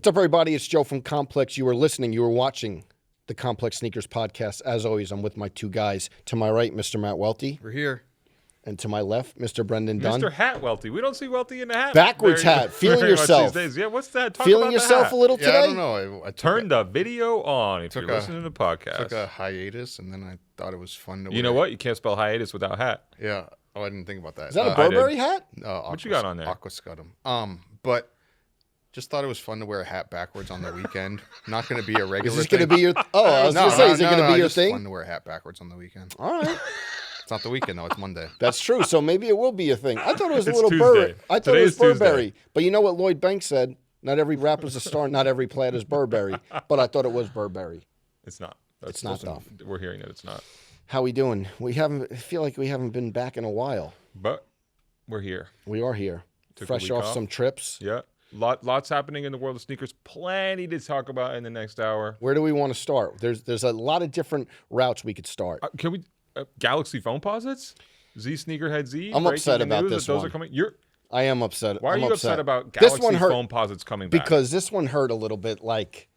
What's up, everybody? It's Joe from Complex. You were watching the Complex Sneakers Podcast. As always, I'm with my two guys. To my right, Mr. Matt Welty. We're here. And to my left, Mr. Brendan Dunne. Mr. Hat Welty. We don't see Welty in the hat. Backwards hat. Feeling yourself. These days. Yeah, what's that? Talk Feeling about yourself a little today? Yeah, I don't know. I Turned the video on if you're listening to the podcast. Took a hiatus, and then I thought it was fun to wear. You know what? You can't spell hiatus without hat. Yeah. Oh, I didn't think about that. Is that a Burberry hat? What you got on there? Aquascutum. But just thought it was fun to wear a hat backwards on the weekend. Not going to be a regular Is this going to be your... Oh, I was going to say, is it going to be your thing? It's fun to wear a hat backwards on the weekend. All right. It's not the weekend, though. It's Monday. That's true. So maybe it will be a thing. I thought it was a It's little Tuesday. I thought it was Today's Burberry. Tuesday. But you know what Lloyd Banks said? Not every rapper's a star, not every plaid is Burberry. But I thought it was Burberry. It's not. It's not, though. We're hearing that it's not. How we doing? I feel like we haven't been back in a while. But we're here. We are here. Took a Fresh week off off. some trips. Yeah. Lots happening in the world of sneakers. Plenty to talk about in the next hour. Where do we want to start? There's a lot of different routes we could start. Can we... Galaxy Foamposites? Z Sneakerhead Z? I'm upset about this those one. Are coming. I am upset. Why are you upset about this Galaxy one hurt Foamposites coming back? because this one hurt a little bit. Like,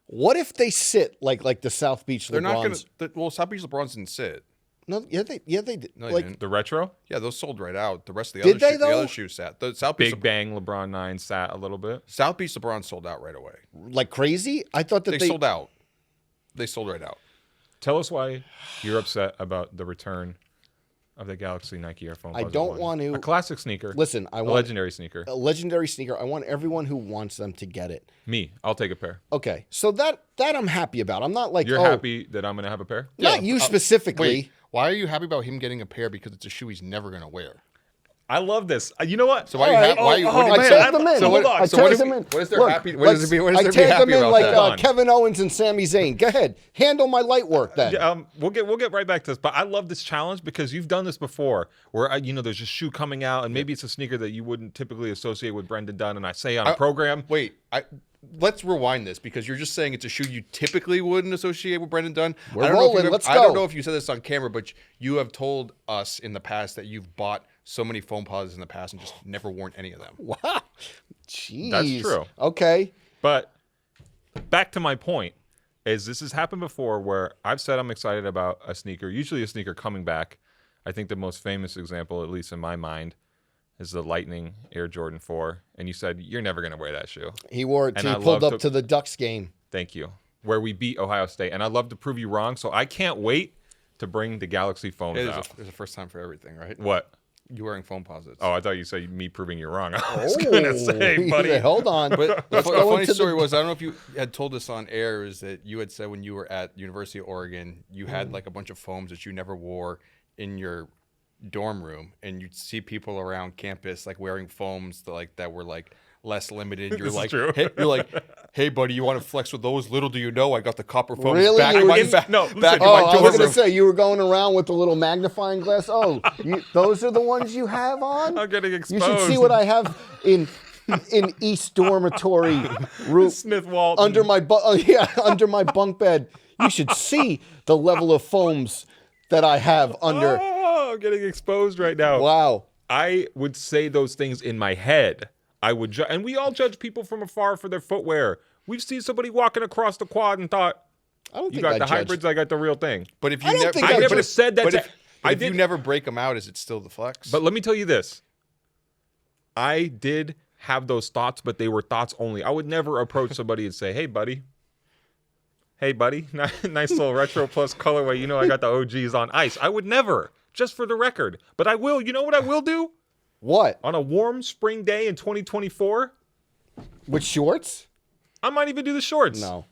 what if they sit like the South Beach They're not going LeBrons? to... Well, South Beach LeBrons didn't sit. No, yeah, they did. No, they like, didn't. The retro? Yeah, those sold right out. The rest of the Did other they, shoes, though? the other shoes sat. The South Beach Big Bang LeBron 9 sat a little bit. South Beach LeBron sold out right away. like crazy. I thought that They sold out. They sold right out. Tell us why you're upset about the return of the Galaxy Nike Air Foamposite I don't One. want to... A classic sneaker. Listen, I a want... legendary sneaker. A legendary sneaker. I want everyone who wants them to get it. Me. I'll take a pair. Okay, so that I'm happy about. I'm not like... You're happy that I'm going to have a pair? Not you specifically. Wait, why are you happy about him getting a pair? Because it's a shoe he's never going to wear. I love this. You know what? So why are you happy? Why are you... I tagged them in. So what- I so what tagged is- them in. what is there Look, happy- what is there be I tagged happy them in about like that? Hold on. Kevin Owens and Sami Zayn. Go ahead, handle my light work then. We'll get right back to this, but I love this challenge because you've done this before, where there's a shoe coming out, and maybe it's a sneaker that you wouldn't typically associate with Brendan Dunne, and I say on a program. Wait, let's rewind this because you're just saying it's a shoe you typically wouldn't associate with Brendan Dunne. We're rolling. Let's go. I don't know if you said this on camera, but you have told us in the past that you've bought so many Foamposites in the past and just never worn any of them. Wow, jeez. That's true. Okay, But back to my point is this has happened before where I've said I'm excited about a sneaker, usually a sneaker coming back. I think the most famous example, at least in my mind, is the Lightning Air Jordan 4. And you said, you're never going to wear that shoe. he wore it. And He I pulled love up to the Ducks game. Thank you. Where we beat Ohio State. And I'd love to prove you wrong. So I can't wait to bring the Galaxy Foams out. There's a first time for everything, right? What? You wearing Foamposites. Oh, I thought you said me proving you wrong. I was going to say, buddy. Hold on. But the Let's go funny into story was, I don't know if you had told us on air, is that you had said when you were at University of Oregon, you had like a bunch of foams that you never wore in your dorm room, and you'd see people around campus like wearing foams that were like less limited. You're This is like, true. hey buddy, you want to flex with those? Little do you know, I got the copper foams Really? back You in were my just- back. No, back listen. in Oh, my I was dorm going to room. say you were going around with the little magnifying glass. Oh, those are the ones you have on? I'm getting You exposed. should see what I have in East Dormitory room Smith Walton. under my under my bunk bed. You should see the level of foams that I have under. Oh, I'm getting exposed right now. Wow. I would say those things in my head. I would and we all judge people from afar for their footwear. We've seen somebody walking across the quad and thought, I don't you think got I the judged. hybrids, I got the real thing. But if I you don't never, think I I never judged. said that. but to- if I you did, never break them out, is it still the flex? but let me tell you this. I did have those thoughts, but they were thoughts only. I would never approach somebody and say, hey, buddy, nice little retro plus colorway. You know I got the OGs on ice. I would never, just for the record. But I will. You know what I will do? What? On a warm spring day in 2024, With shorts? I might even do the shorts. No.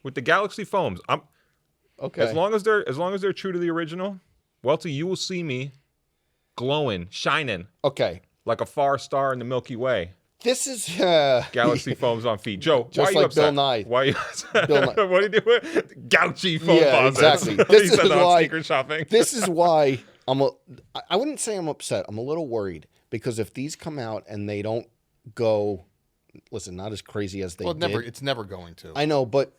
With the Galaxy Foams. Okay. As long as they're true to the original, Welty, you will see me glowing, shining Okay. like a far star in the Milky Way. This is Galaxy Foams on feet. Joe, Just why are you like upset? Bill Nye. Why are you upset? Bill Nye. What are you doing? Gouchy foam Yeah, posits. exactly. He This said is that on why- sneaker shopping. This is why I wouldn't say I'm upset. I'm a little worried because if these come out and they don't go, listen, not as crazy as they did. it's never going to. I know, but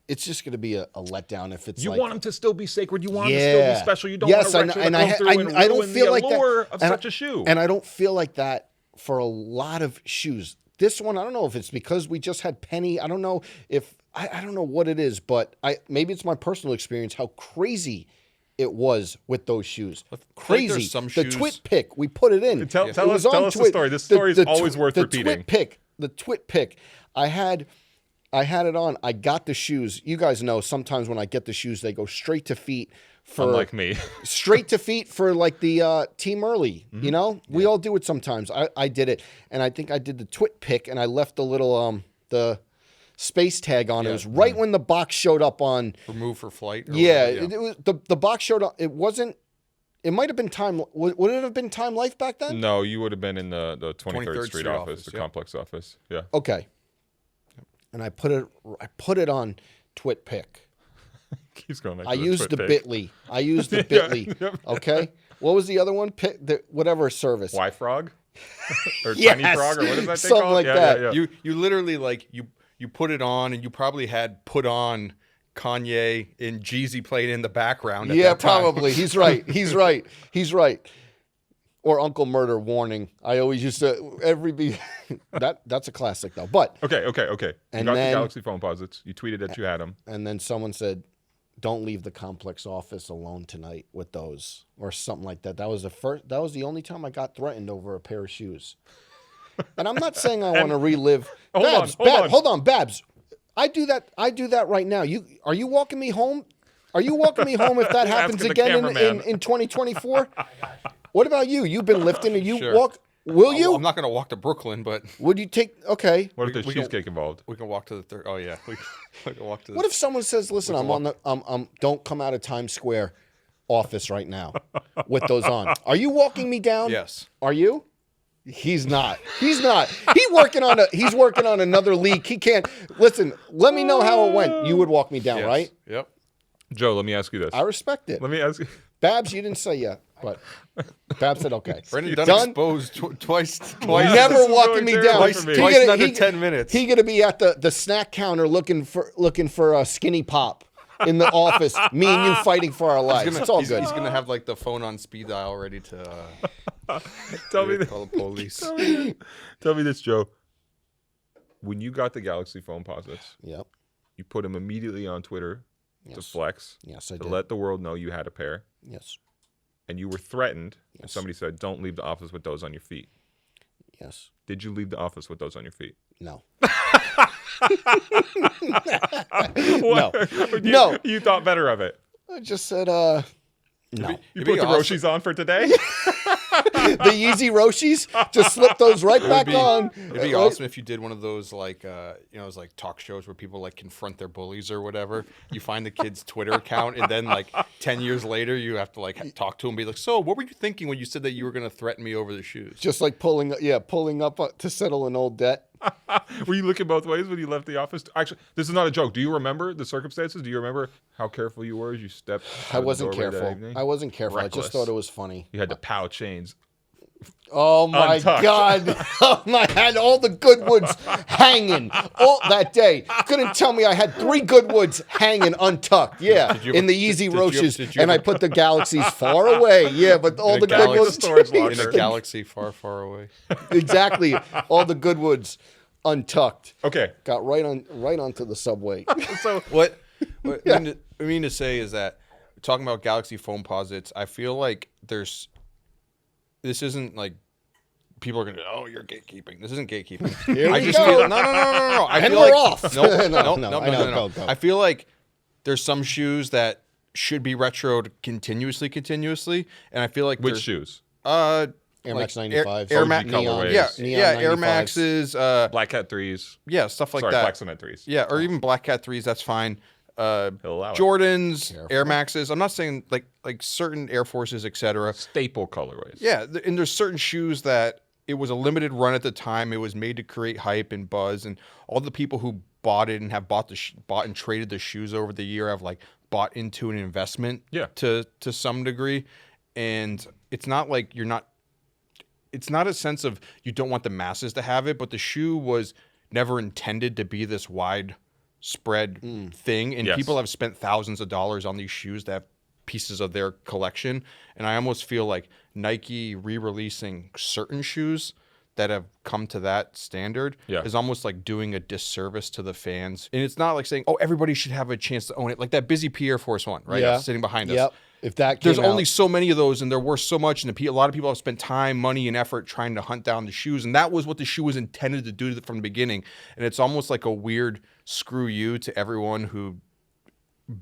it's just going to be a letdown if it's You like, want them to still be sacred. You want them to still be special. You don't Yes, want to and retro to come through and I don't ruin feel the like allure that of and such a shoe. And I don't feel like that for a lot of shoes. this one, I don't know if it's because we just had Penny. I don't know if I don't know what it is, but maybe it's my personal experience how crazy it was with those shoes. Crazy. Some the shoes... Twit pick, we put it in. Tell us the story. This story is always worth repeating. The Twit pick. I had it on. I got the shoes. You guys know sometimes when I get the shoes, they go straight to feet. Unlike me. Straight to feet for like the Team Early, you know? We all do it sometimes. I did it, and I think I did the Twit pick, and I left the little the space tag on. It was right when the box showed up on... Remove for flight? It was the box showed up. It wasn't... It might have been Time... Would it have been Time Life back then? No, you would have been in the 23rd Street office, the complex office. Yeah. Okay. And I put it on Twit pick. Keeps going back I to used the pick. Bitly. Okay. What was the other one? Whatever service. Y-Frog? Or Yes. Tiny Frog, or what is that thing Something called? like that. You literally like you put it on, and you probably had put on Kanye and Jeezy playing in the background. At that time. Probably. He's right. Or Uncle Murder Warning. I always used to that's a classic though. But Okay. And You got then- the Galaxy Foamposites. You tweeted that you had them. and then someone said, "Don't leave the complex office alone tonight with those," or something like that. That was the only time I got threatened over a pair of shoes. And I'm not saying I want to relive. Hold on, Babs. I do that right now. Are you walking me home? Are you walking me home if that happens Asking the again cameraman. in 2024? What about you? You've been lifting and you Sure. walk. Will you? I'm not going to walk to Brooklyn, but Would you take? Okay. What if there's we can- cheesecake involved? we can walk to the third. Oh yeah, we can walk to. What if someone says, "Listen, I'm on the don't come out of Times Square office right now with those on." Are you walking me down? Yes. Are you? He's not. He's working on another leak. He can't. Listen, let me know how it went. You would walk me down, Yes. right? Yep. Joe, let me ask you this. I respect it. Let me ask you. Babs, you didn't say yet, but Babs said okay. Brendan Dunne Done? exposed twice. Never This is walking going me terrible down. for me. Twice in under 10 minutes. He gonna be at the snack counter looking for a skinny pop in the office. Me and you fighting for our lives. It's all he's, good. He's gonna have like the phone on speed dial ready to Tell me this. call the police. Tell me this, Joe. When you got the Galaxy Foamposites, Yep. you put them immediately on Twitter to Yes. flex, Yes, I to did. let the world know you had a pair, Yes. and you were threatened, and Yes. somebody said, "Don't leave the office with those on your feet." Yes. Did you leave the office with those on your feet? No. What? No. You thought better of it. I just said no. You It'd put be the awesome. Roshis on for today? The Yeezy Roshis, just slip those right back on. It'd be awesome if you did one of those like those like talk shows where people like confront their bullies or whatever. You find the kid's Twitter account, and then like 10 years later, you have to like talk to him, and be like, "So, what were you thinking when you said that you were going to threaten me over the shoes?" Just like pulling up to settle an old debt. Were you looking both ways when you left the office? Actually, this is not a joke. Do you remember the circumstances? Do you remember how careful you were as you stepped out I of the wasn't doorway that careful. evening? I wasn't careful. I Reckless. just thought it was funny. You had the POW chains. Oh my Untucked. God! I had all the Goodwoods hanging all that day. Couldn't tell me I had 3 Goodwoods hanging untucked. Yeah, Did you in the ever- Easy did you- Roaches, did you and I ever- put the Galaxies far away. Yeah, but all the galaxy Goodwoods storage in locker. a galaxy far, far away. exactly. All the Goodwoods untucked. Okay. Got right onto the subway. So What I mean to say is that talking about Galaxy Foamposites, I feel like this isn't like people are gonna go, "Oh, you're gatekeeping." This isn't gatekeeping. Here I we just go. feel no. I And feel we're like, off. Nope, No, nope, I know. no. Go. I feel like there's some shoes that should be retroed continuously, and I feel like which there's, shoes? Air like Max 95s. Air OG Max, colorways. yeah, Air 95s. Maxes, Black Cat 3s. yeah, stuff like Sorry, that. Black Cement 3s. Yeah, or even Black Cat 3s, that's fine. He'll allow it. Jordans, Careful. Air Maxes. I'm not saying like certain Air Forces, etc. Staple colorways. Yeah, and there's certain shoes that it was a limited run at the time. It was made to create hype and buzz, and all the people who bought it and have bought and traded the shoes over the year have like bought into an investment. Yeah. To some degree, and it's not like you're not. It's not a sense of you don't want the masses to have it, but the shoe was never intended to be this wide spread thing, and Yes. people have spent thousands of dollars on these shoes that have pieces of their collection, and I almost feel like Nike re-releasing certain shoes that have come to that standard is almost like doing a disservice to the fans. And it's not like saying, oh, everybody should have a chance to own it. Like that busy P Air Force One, right? Yeah. Sitting behind us. Yep. If that There's came out- only so many of those, and they're worth so much, and a lot of people have spent time, money, and effort trying to hunt down the shoes, and that was what the shoe was intended to do from the beginning. And it's almost like a weird screw you to everyone who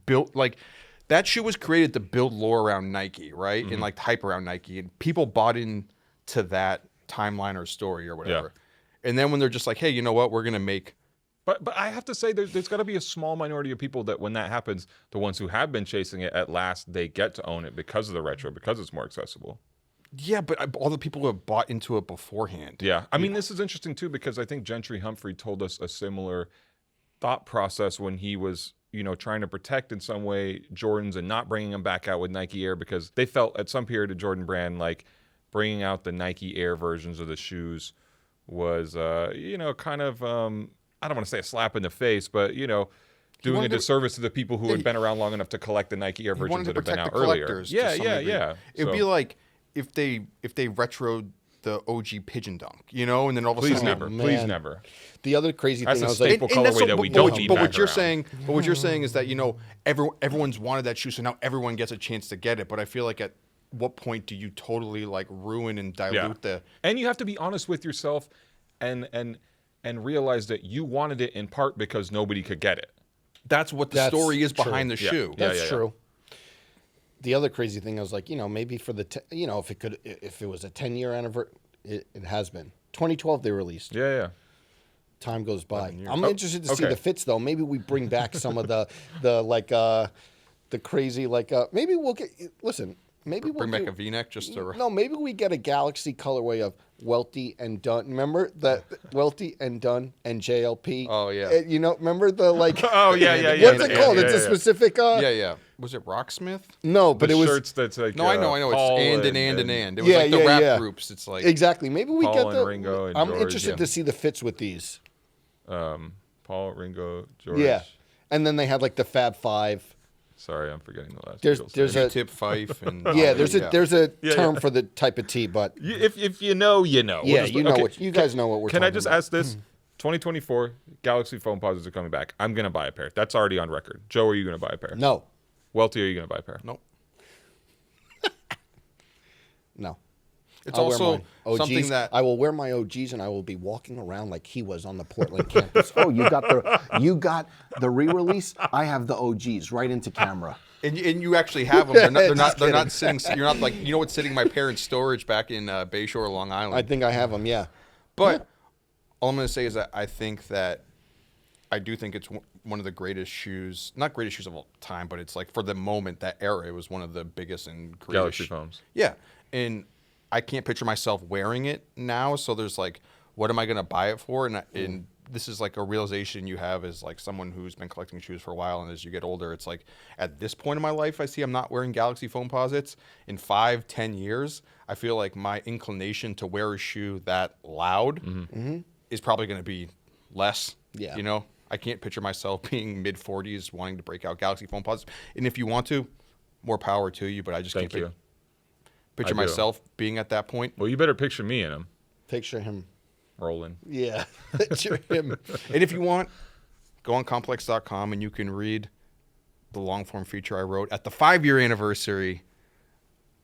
built, like, that shoe was created to build lore around Nike, right? And like hype around Nike, and people bought into that timeline or story or whatever. And then when they're just like, hey, you know what, we're gonna make. But I have to say, there's got to be a small minority of people that when that happens, the ones who have been chasing it, at last they get to own it because of the retro, because it's more accessible. Yeah, but all the people who have bought into it beforehand. Yeah. I mean, this is interesting, too, because I think Gentry Humphrey told us a similar thought process when he was, you know, trying to protect in some way Jordans and not bringing them back out with Nike Air, because they felt at some period of Jordan brand like bringing out the Nike Air versions of the shoes was, you know, kind of... I don't want to say a slap in the face, but, you know, doing a disservice to the people who had been around long enough to collect the Nike Air versions that have been out earlier. Yeah. It'd be like if they retroed the OG Pigeon Dunk, you know, and then all of a sudden... Please never. The other crazy thing That's I a was like, staple colorway that we don't need but back what you're around. saying, but what you're saying is that, you know, everyone's wanted that shoe, so now everyone gets a chance to get it. But I feel like at what point do you totally like ruin and dilute the... And you have to be honest with yourself and realize that you wanted it in part because nobody could get it. That's what the story is behind the shoe. That's true. The other crazy thing, I was like, you know, maybe for the, you know, if it was a 10-year anniversary, it has been. 2012 they released. Yeah. Time goes by. I'm interested to see the fits though. Maybe we bring back some of the crazy maybe we'll get. Listen, maybe we'll bring back a V-neck just to... No, maybe we get a Galaxy colorway of Welty and Dunne. Remember that Welty and Dunne and JLP? Oh yeah. You know, remember the like? Oh yeah. What's it called? It's a specific. Yeah. Was it Rocksmith? No, but the it was shirts that's like. No, I know. Paul It's and. It was like the rap groups. It's like exactly. Maybe we Paul get and the. Ringo and I'm George, interested to see the fits with these. Paul, Ringo, George. Yeah, and then they had like the Fab Five. Sorry, I'm forgetting the last. There's a Tip Fife and there's a term for the type of tee, but if you know, you know. Yeah, you know what you guys know what we're. Can talking I just about. ask this? 2024 Galaxy Foamposites are coming back. I'm gonna buy a pair. That's already on record. Joe, are you gonna buy a pair? No. Welty, are you gonna buy a pair? Nope. No. It's I'll wear also mine. OGs. something that I will wear my OGs and I will be walking around like he was on the Portland campus. Oh, you got the re-release? I have the OGs right into camera. and you actually have them. They're not sitting. You're not like, you know what's sitting in my parents' storage back in Bayshore, Long Island. I think I have them. Yeah. But all I'm going to say is that I do think it's one of the greatest shoes, not greatest shoes of all time, but it's like for the moment, that era, it was one of the biggest and greatest. Galaxy Foams. Yeah. And I can't picture myself wearing it now. So there's like, what am I going to buy it for? And this is like a realization you have as like someone who's been collecting shoes for a while. And as you get older, it's like at this point in my life, I see I'm not wearing Galaxy Foamposites. In 5-10 years, I feel like my inclination to wear a shoe that loud is probably going to be less. Yeah. You know, I can't picture myself being mid-40s wanting to break out Galaxy Foamposites. And if you want to, more power to you. But I just Thank can't you. picture myself being at that point. Well, you better picture me in them. Picture him. Rolling. Yeah. Picture him. And if you want, go on complex.com and you can read the long form feature I wrote at the 5-year anniversary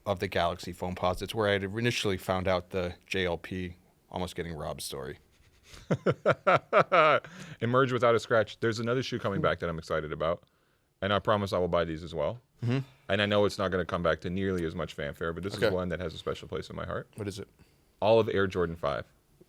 of the Galaxy Foamposites, where I had initially found out the JLP almost getting robbed story. Emerge without a scratch. There's another shoe coming back that I'm excited about, and I promise I will buy these as well. And I know it's not going to come back to nearly as much fanfare, but this is one that has a special place in my heart. What is it? Olive Air Jordan 5.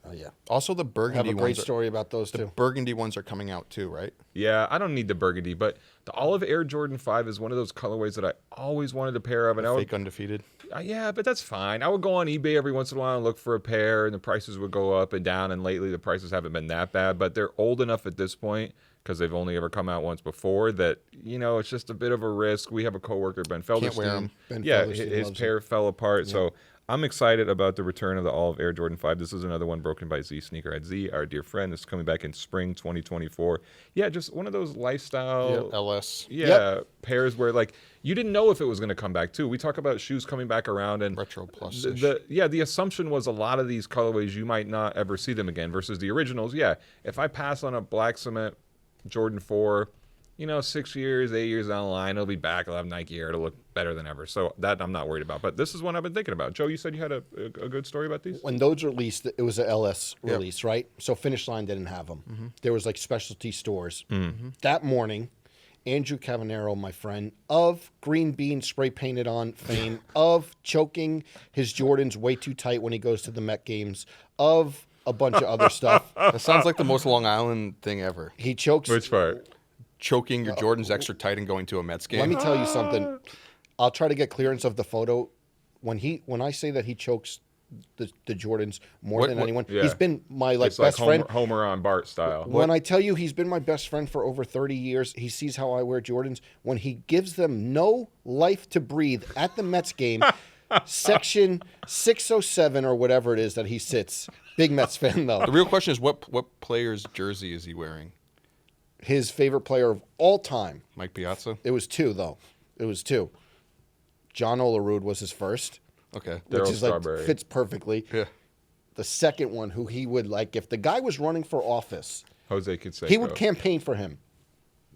Oh yeah. Also, the I have burgundy a great ones. story about those The too. burgundy ones are coming out too, right? Yeah, I don't need the burgundy, but the Olive Air Jordan 5 is one of those colorways that I always wanted a pair of. And Fake undefeated. Yeah, but that's fine. I would go on eBay every once in a while and look for a pair, and the prices would go up and down, and lately the prices haven't been that bad, but they're old enough at this point, because they've only ever come out once before, that, it's just a bit of a risk. We have a coworker, Ben Felderstein. Can't wear 'em. Ben Yeah, Felderstein his loves pair fell apart. So I'm excited about the return of the Olive Air Jordan 5. This is another one broken by Z Sneakerhead Z, our dear friend. This is coming back in spring 2024. Yeah, just one of those lifestyle LS. pairs where, like, you didn't know if it was going to come back, too. We talk about shoes coming back around, and Retro plus. the assumption was a lot of these colorways, you might not ever see them again, versus the originals. Yeah, if I pass on a black cement Jordan 4, 6 years, 8 years down the line, it'll be back. I'll have Nike Air to look better than ever. So that I'm not worried about. But this is one I've been thinking about. Joe, you said you had a good story about these? When those released, it was a LS release, right? So Finish Line didn't have them. There was like specialty stores. That morning, Andrew Cavanero, my friend, of Green Bean spray painted on fame, of choking his Jordans way too tight when he goes to the Met games, of a bunch of other stuff. That sounds like the most Long Island thing ever. He chokes. Which part? Choking your Jordans extra tight and going to a Mets game. Let me tell you something. I'll try to get clearance of the photo. When I say that he chokes the Jordans more than anyone, he's been my It's best like friend. Homer on Bart style. When I tell you he's been my best friend for over 30 years, he sees how I wear Jordans. When he gives them no life to breathe at the Mets game, section 607 or whatever it is that he sits. Big Mets fan, though. The real question is what player's jersey is he wearing? His favorite player of all time. Mike Piazza? It was two, though. It was two. John Olerud was his first. Okay. Which Darryl is like Strawberry. fits perfectly. Yeah. The second one, who he would like, if the guy was running for office, Jose Canseco. he would campaign for him.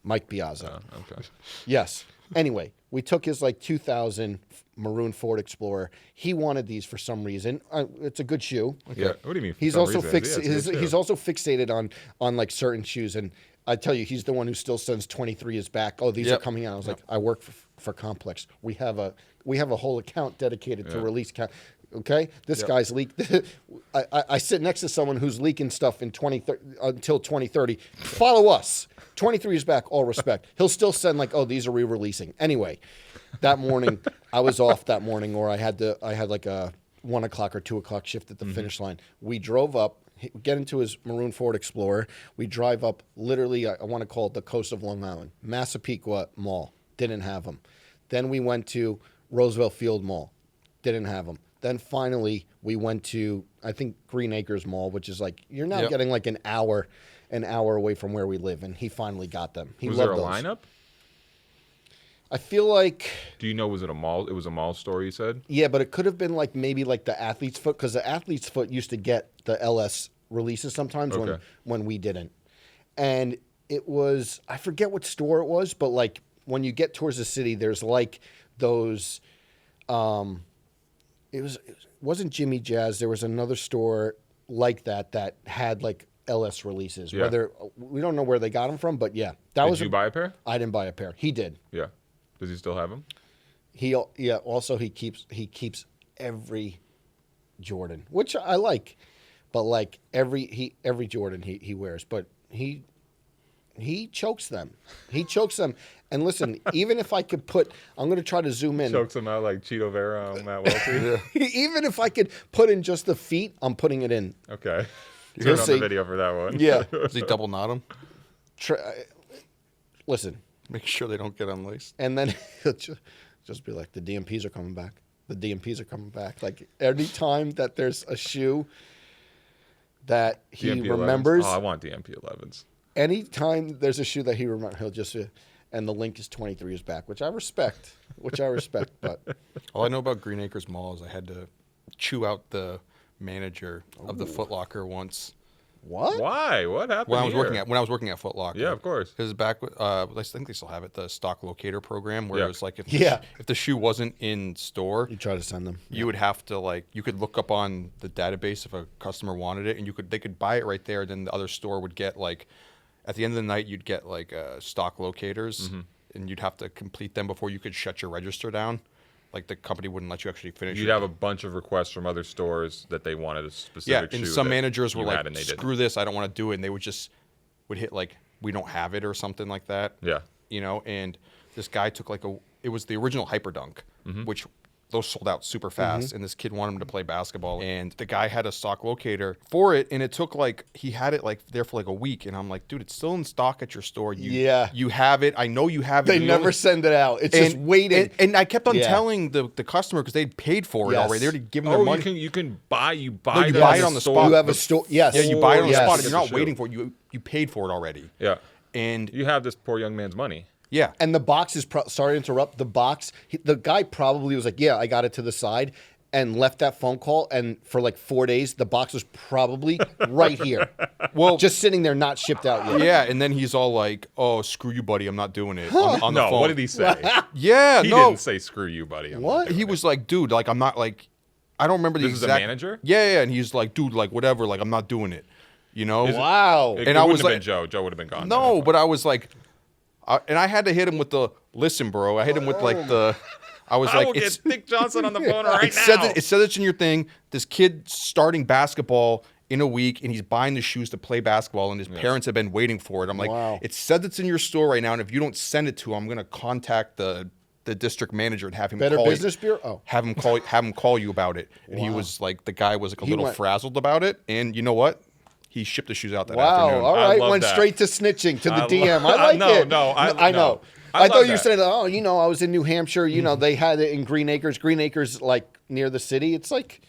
Mike Piazza. Oh, okay. Yes. Anyway, we took his 2000 maroon Ford Explorer. He wanted these for some reason. It's a good shoe. Yeah. What do you mean? for He's some also reason? Yeah, it's a good shoe. he's also fixated on like certain shoes, and I tell you, he's the one who still sends 23 is back. Oh, these are coming out. I was like, I work for Complex. We have a whole account dedicated to release count. Okay, this guy's leaked. I sit next to someone who's leaking stuff in until 2030. Follow us. 23 is back. All respect. He'll still send these are re-releasing. Anyway, that morning I was off that morning, or I had like a 1 o'clock or 2 o'clock shift at the finish line. We drove up. Get into his maroon Ford Explorer. We drive up. Literally, I want to call it the coast of Long Island. Massapequa Mall didn't have them. Then we went to Roosevelt Field Mall. Didn't have them. Then finally, we went to, I think, Green Acres Mall, which is you're now getting like an hour away from where we live, and he finally got them. He Was loved there a those. lineup? I feel like, Do you know, was it a mall? It was a mall store, you said? yeah, but it could have been maybe the Athlete's Foot, because the Athlete's Foot used to get the LS releases sometimes when we didn't. And it was, I forget what store it was, but when you get towards the city, there's those, it wasn't Jimmy Jazz. There was another store like that had LS releases. Yeah. Whether we don't know where they got them from, but yeah, Did you buy a pair? I didn't buy a pair. He did. Yeah. Does he still have them? Also he keeps every Jordan, which I like, but every Jordan he wears, but he chokes them. He chokes them. And listen, even if I could I'm going to try to zoom in. Chokes him out like Cheeto Vera on Matt Welty. Even if I could put in just the feet, I'm putting it in. Okay. You'll Turn on see. the video for that one. Yeah. Does he double knot them? Listen. Make sure they don't get unlaced. And then he'll just be like, the DMPs are coming back. The DMPs are coming back. Every time that there's a shoe that he DMP 11s? remembers. Oh, I want DMP 11s. Anytime there's a shoe that he remembers, he'll just, and the link is 23 is back, which I respect. But All I know about Green Acres Mall is I had to chew out the manager of the Foot Locker once. what? Why? What happened When I was here? working at Foot Locker. Yeah, of course. Because I think they still have it, the stock locator program, where Yeah. it was if if the shoe wasn't in store, You try to send them. you would have to you could look up on the database if a customer wanted it, and they could buy it right there. Then the other store would get at the end of the night, you'd get stock locators, and you'd have to complete them before you could shut your register down. The company wouldn't let you actually finish. You'd have a bunch of requests from other stores that they wanted a specific shoe. And some that managers were you had and they "Screw this, I don't want to do it," and they would hit "We don't have it" or something like that. Yeah. And this guy took it was the original Hyperdunk, which those sold out super fast, and this kid wanted him to play basketball, and the guy had a stock locator for it, and it took like, he had it like there for like a week, and I'm like, dude, it's still in stock at your store. You have it. I know you have it. They never send it out. It's just waiting. And I kept on telling the customer, because they'd paid for it already. They already given their money. You can buy it on the spot. You have a store. Yes. Yeah, you buy it on the spot, and you're not waiting for it. You paid for it already. Yeah. And you have this poor young man's money. Yeah. And the box is, sorry to interrupt, the box, the guy probably was like, yeah, I got it to the side, and left that phone call, and for like 4 days, the box was probably right here. Well, just sitting there, not shipped out yet. Yeah, and then he's all like, oh, screw you, buddy, I'm not doing it on the phone. What did he say? Yeah, he didn't say screw you, buddy. What? He was like, dude, like, I'm not, like, I don't remember the exact... This is a manager? Yeah, and he's like, dude, like, whatever, like, I'm not doing it. You know? Wow. And I was like, been Joe. Joe would have been gone. No, but I was like, and I had to hit him with the, listen, bro. I hit him with like the, I was like, will get Dick Johnson on the phone right now. It says it's in your thing. This kid starting basketball in a week, and he's buying the shoes to play basketball, and his parents have been waiting for it. I'm like, it says it's in your store right now, and if you don't send it to him, I'm gonna contact the district manager and have him Better call Business Bureau. Oh. Have him call you about it. And he was like, the guy was like a little frazzled about it, and you know what? He shipped the shoes out that afternoon. All right, went straight to snitching to the DM. I like it. I know. I thought you were saying, oh, you know, I was in New Hampshire. You know, they had it in Green Acres. Green Acres, like near the city. It's like,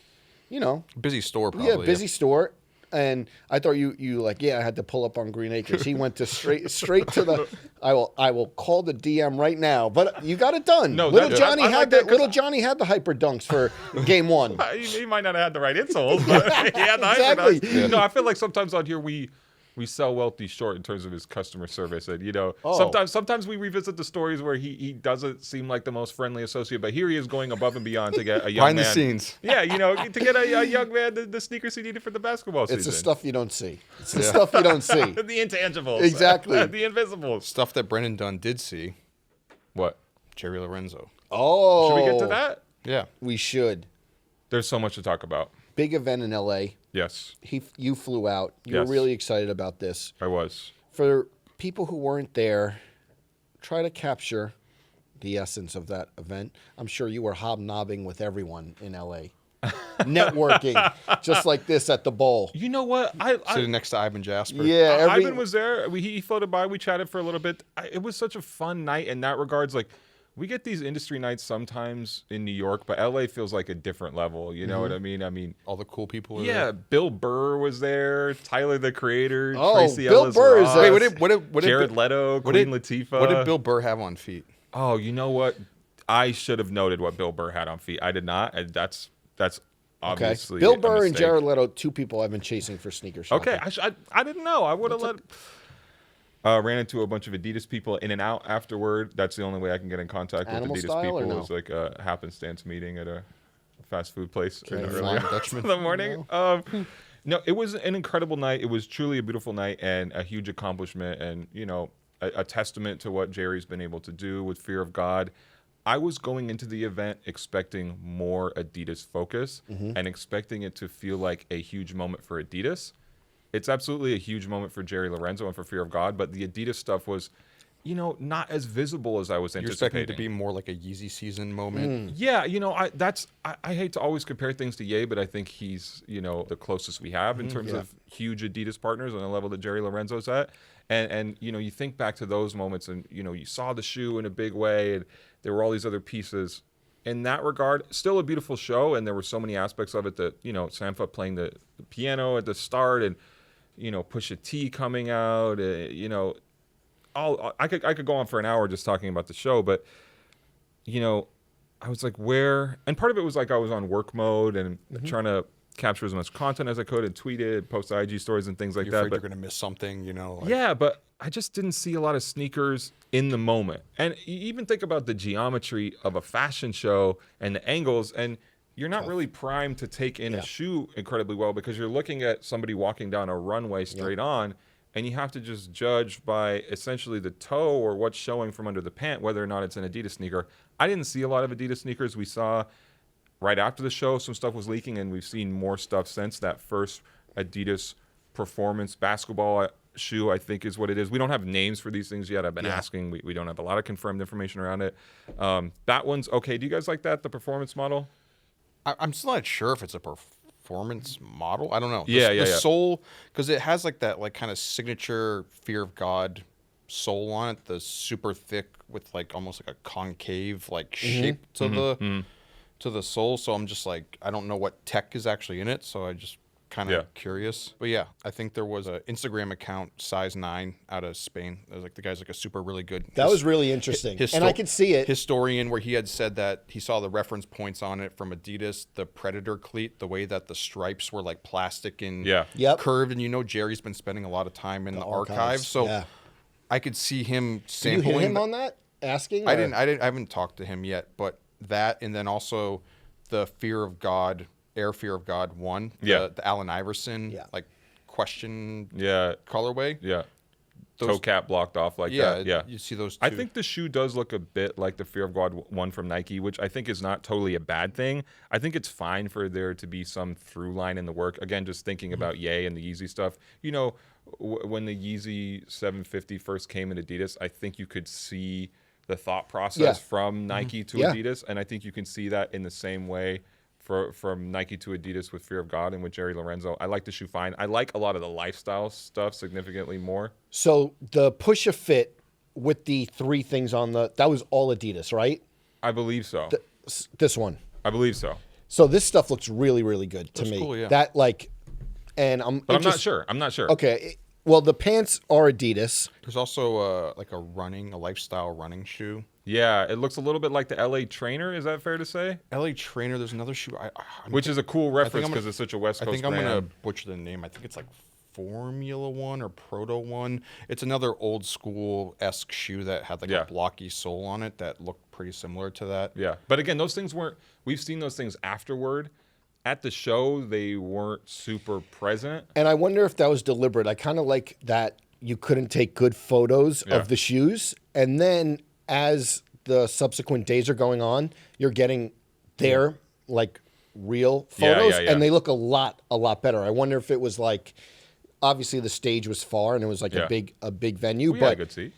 you know, busy store probably. Yeah, busy store. And I thought you like, yeah, I had to pull up on Green Acres. He went to straight to the. I will call the DM right now. But you got it done. No, little Johnny had the hyper dunks for game one. He might not have had the right insoles, but he had the hyper dunks. Yeah. No, I feel like sometimes out here we sell Welty short in terms of his customer service, and you know, sometimes we revisit the stories where he doesn't seem like the most friendly associate, but here he is going above and beyond to get a young man. Behind the scenes. Yeah, you know, to get a young man the sneakers he needed for the basketball season. It's the stuff you don't see. It's the stuff you don't see. The intangibles. Exactly. The invisibles. Stuff that Brendan Dunne did see. What? Jerry Lorenzo. Oh. Should we get to that? Yeah. We should. There's so much to talk about. Big event in L.A. Yes. You flew out. You were really excited about this. I was. For people who weren't there, try to capture the essence of that event. I'm sure you were hobnobbing with everyone in LA. Networking, just like this at the bowl. You know what? Sitting next to Ivan Jasper. Yeah, Ivan was there. He floated by. We chatted for a little bit. It was such a fun night in that regards. Like, we get these industry nights sometimes in New York, but LA feels like a different level. You know what I mean? I mean, all the cool people were there. Bill Burr was there. Tyler, the Creator. Oh, Tracy Bill Ellis Burr Ross, is there. What Jared Leto, Queen Latifah. What did Bill Burr have on feet? Oh, you know what? I should have noted what Bill Burr had on feet. I did not. And that's obviously Bill Burr and Jared Leto, two people I've been chasing for sneaker shopping. Okay, I didn't know. I would have let. Ran into a bunch of Adidas people in and out afterward. That's the only way I can get in contact with Adidas people. It was like a happenstance meeting at a fast food place in the early hours of the morning. No, it was an incredible night. It was truly a beautiful night and a huge accomplishment, and you know, a testament to what Jerry's been able to do with Fear of God. I was going into the event expecting more Adidas focus and expecting it to feel like a huge moment for Adidas. It's absolutely a huge moment for Jerry Lorenzo and for Fear of God, but the Adidas stuff was, you know, not as visible as I was anticipating. You're expecting it to be more like a Yeezy season moment? Yeah, you know, I hate to always compare things to Ye, but I think he's, you know, the closest we have in terms of huge Adidas partners on the level that Jerry Lorenzo's at. And you know, you think back to those moments and, you know, you saw the shoe in a big way and there were all these other pieces. In that regard, still a beautiful show, and there were so many aspects of it that, you know, Sampha playing the piano at the start and, you know, Pusha T coming out, you know, I could go on for an hour just talking about the show, but, you know, I was like, where, and part of it was like I was on work mode and trying to capture as much content as I could and tweet it, post IG stories and things like that. But you're going to miss something, you know? Like... Yeah, but I just didn't see a lot of sneakers in the moment. And you even think about the geometry of a fashion show and the angles, and you're not really primed to take in a shoe incredibly well because you're looking at somebody walking down a runway straight on, and you have to just judge by essentially the toe or what's showing from under the pant, whether or not it's an Adidas sneaker. I didn't see a lot of Adidas sneakers. We saw right after the show some stuff was leaking, and we've seen more stuff since that first Adidas performance basketball shoe, I think, is what it is. We don't have names for these things yet. I've been asking. We don't have a lot of confirmed information around it. That one's okay. Do you guys like that, the performance model? I'm still not sure if it's a performance model. I don't know. The sole, because it has like that like kind of signature Fear of God sole on it, the super thick with like almost like a concave like shape to the sole. So I'm just like, I don't know what tech is actually in it. So I just kind of curious. But yeah, I think there was an Instagram account, size 9, out of Spain. It was like the guy's like a super really good. That was really interesting, and I could see it. Historian, where he had said that he saw the reference points on it from Adidas, the Predator cleat, the way that the stripes were like plastic and curved. And you know, Jerry's been spending a lot of time in the archives, so I could see him sampling. Did you hit him on that? Asking? I haven't talked to him yet, but that, and then also the Fear of God. Air Fear of God One, the Allen Iverson like question colorway. Yeah. Toe cap blocked off like that. Yeah. You see those two. I think the shoe does look a bit like the Fear of God One from Nike, which I think is not totally a bad thing. I think it's fine for there to be some through line in the work. Again, just thinking about Ye and the Yeezy stuff. You know, when the Yeezy 750 first came in Adidas, I think you could see the thought process from Nike to Adidas. And I think you can see that in the same way from Nike to Adidas with Fear of God and with Jerry Lorenzo. I like the shoe fine. I like a lot of the lifestyle stuff significantly more. So the Push-A-Fit with the 3 things on that was all Adidas, right? I believe so. This one. I believe so. So this stuff looks really, really good to me. Cool, yeah. That like, and I'm not sure. I'm not sure. Okay. Well, the pants are Adidas. There's also like a lifestyle running shoe. Yeah, it looks a little bit like the LA Trainer. Is that fair to say? LA Trainer. There's another shoe. Which is a cool reference because it's such a West Coast I think brand. I'm going to butcher the name. I think it's like Formula One or Proto One. It's another old school-esque shoe that had like a blocky sole on it that looked pretty similar to that. Yeah, but again, those things weren't. We've seen those things afterward. At the show, they weren't super present. And I wonder if that was deliberate. I kind of like that you couldn't take good photos of the shoes, and then as the subsequent days are going on, you're getting their like real photos, and they look a lot better. I wonder if it was like, obviously the stage was far and it was like a big venue, but good seat.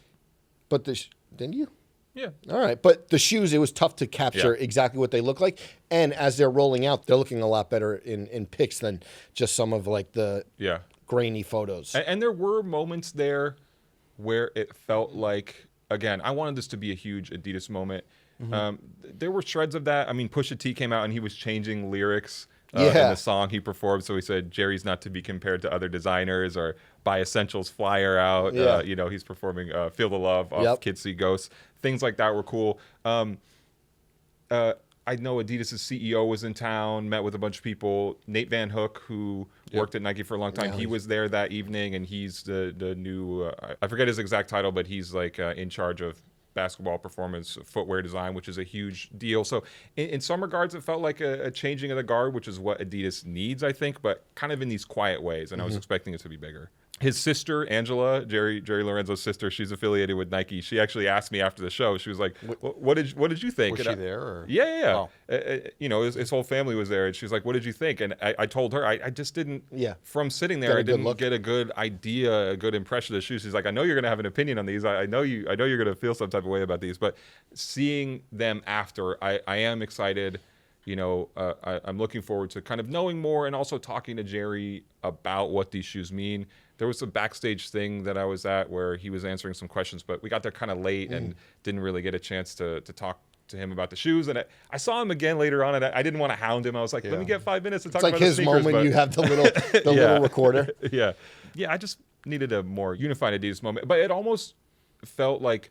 But didn't you? Yeah. All right, but the shoes, it was tough to capture exactly what they look like, and as they're rolling out, they're looking a lot better in pics than just some of like the grainy photos. And there were moments there where it felt like, again, I wanted this to be a huge Adidas moment. There were shreds of that. I mean, Pusha T came out and he was changing lyrics in the song he performed. So he said, Jerry's not to be compared to other designers, or buy Essentials flyer out. You know, he's performing Feel the Love off Kids See Ghosts. Things like that were cool. I know Adidas' CEO was in town, met with a bunch of people. Nate Van Hook, who worked at Nike for a long time, he was there that evening, and he's the new, I forget his exact title, but he's like in charge of basketball performance footwear design, which is a huge deal. So in some regards, it felt like a changing of the guard, which is what Adidas needs, I think, but kind of in these quiet ways, and I was expecting it to be bigger. His sister, Angela, Jerry Lorenzo's sister, she's affiliated with Nike. She actually asked me after the show. She was like, "What did you think?" Was she there? Or? Yeah. Oh. You know, his whole family was there, and she's like, "What did you think?" And I told her I just didn't. From sitting there, I didn't get a good idea, a good impression of the shoes. She's like, "I know you're gonna have an opinion on these. I know you're gonna feel some type of way about these, but seeing them after, I am excited." You know, I'm looking forward to kind of knowing more and also talking to Jerry about what these shoes mean. There was a backstage thing that I was at where he was answering some questions, but we got there kind of late and didn't really get a chance to talk to him about the shoes. And I saw him again later on, and I didn't want to hound him. I was like, let me get 5 minutes to talk about the sneakers. It's like his moment. You have the little recorder. Yeah. I just needed a more unified Adidas moment. But it almost felt like,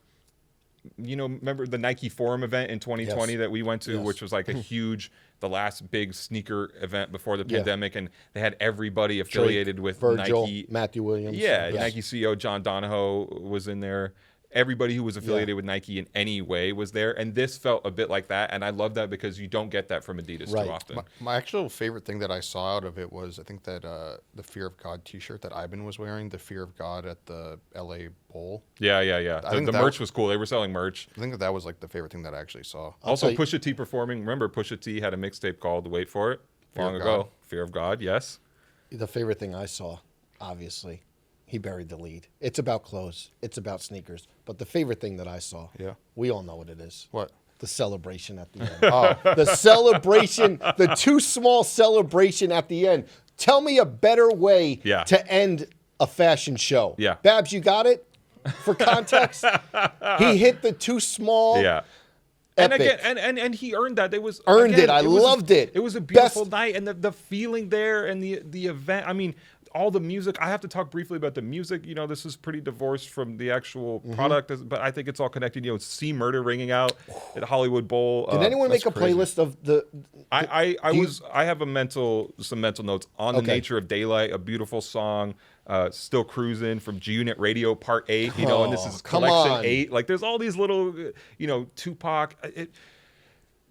you know, remember the Nike Forum event in 2020 that we went to, which was like a huge, the last big sneaker event before the pandemic, and they had everybody affiliated with Virgil, Nike. Matthew Williams. Nike CEO John Donahoe was in there. Everybody who was affiliated with Nike in any way was there, and this felt a bit like that, and I love that because you don't get that from Adidas too often. My actual favorite thing that I saw out of it was, I think that the Fear of God t-shirt that Ivan was wearing, the Fear of God at the LA Bowl. Yeah. The merch was cool. They were selling merch. I think that was like the favorite thing that I actually saw. Also, Pusha T performing. Remember, Pusha T had a mixtape called "Wait for It" long ago. Fear of God, yes. The favorite thing I saw, obviously, He buried the lead. It's about clothes. It's about sneakers. But the favorite thing that I saw, we all know what it is. What? The celebration at the end. The celebration, the too small celebration at the end. Tell me a better way to end a fashion show. Yeah. Babs, you got it? For context? He hit the too small. Yeah. Epic. And again, and he earned that. It was Earned it. I loved it. It was a beautiful night, and the feeling there, and the event. I mean, all the music. I have to talk briefly about the music. You know, this is pretty divorced from the actual product, but I think it's all connected. You know, See Murder ringing out at Hollywood Bowl. Did anyone make a playlist of the? I have some mental notes on the nature of daylight. A beautiful song. Still Cruising from G Unit Radio Part 8, you know, and this is Collection 8. Like, there's all these little, you know, Tupac.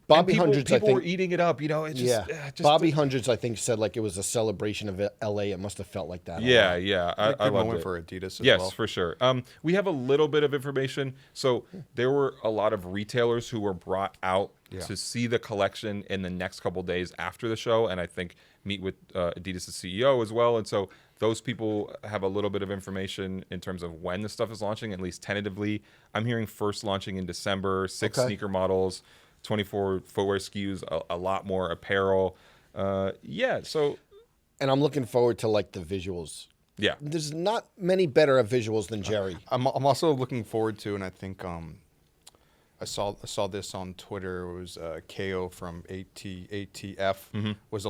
Bobby people, Hundreds, people I think, were eating it up, you know. It's just, Bobby Hundreds, I think, said like it was a celebration of L.A. It must have felt like that. Yeah. I Good loved moment it. for Adidas as Yes, well. for sure. We have a little bit of information. So there were a lot of retailers who were brought out to see the collection in the next couple days after the show, and I think meet with Adidas' CEO as well. And so those people have a little bit of information in terms of when the stuff is launching, at least tentatively. I'm hearing first launching in December, 6 sneaker models, 24 footwear SKUs, a lot more apparel. So. And I'm looking forward to like the visuals. Yeah. There's not many better visuals than Jerry. I'm also looking forward to, and I think I saw this on Twitter. It was KO from ATF was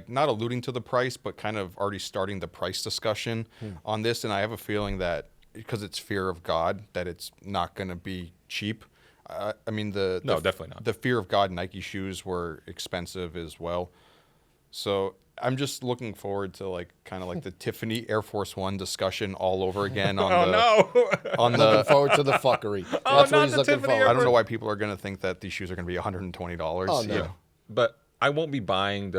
not alluding to the price, but kind of already starting the price discussion on this. And I have a feeling that because it's Fear of God, that it's not going to be cheap. I mean, definitely not. The Fear of God Nike shoes were expensive as well. So I'm just looking forward to like kind of like the Tiffany Air Force One discussion all over again. Looking forward to the fuckery. That's what he's looking forward. I don't know why people are going to think that these shoes are going to be $120. Oh, no. Yeah. But I won't be buying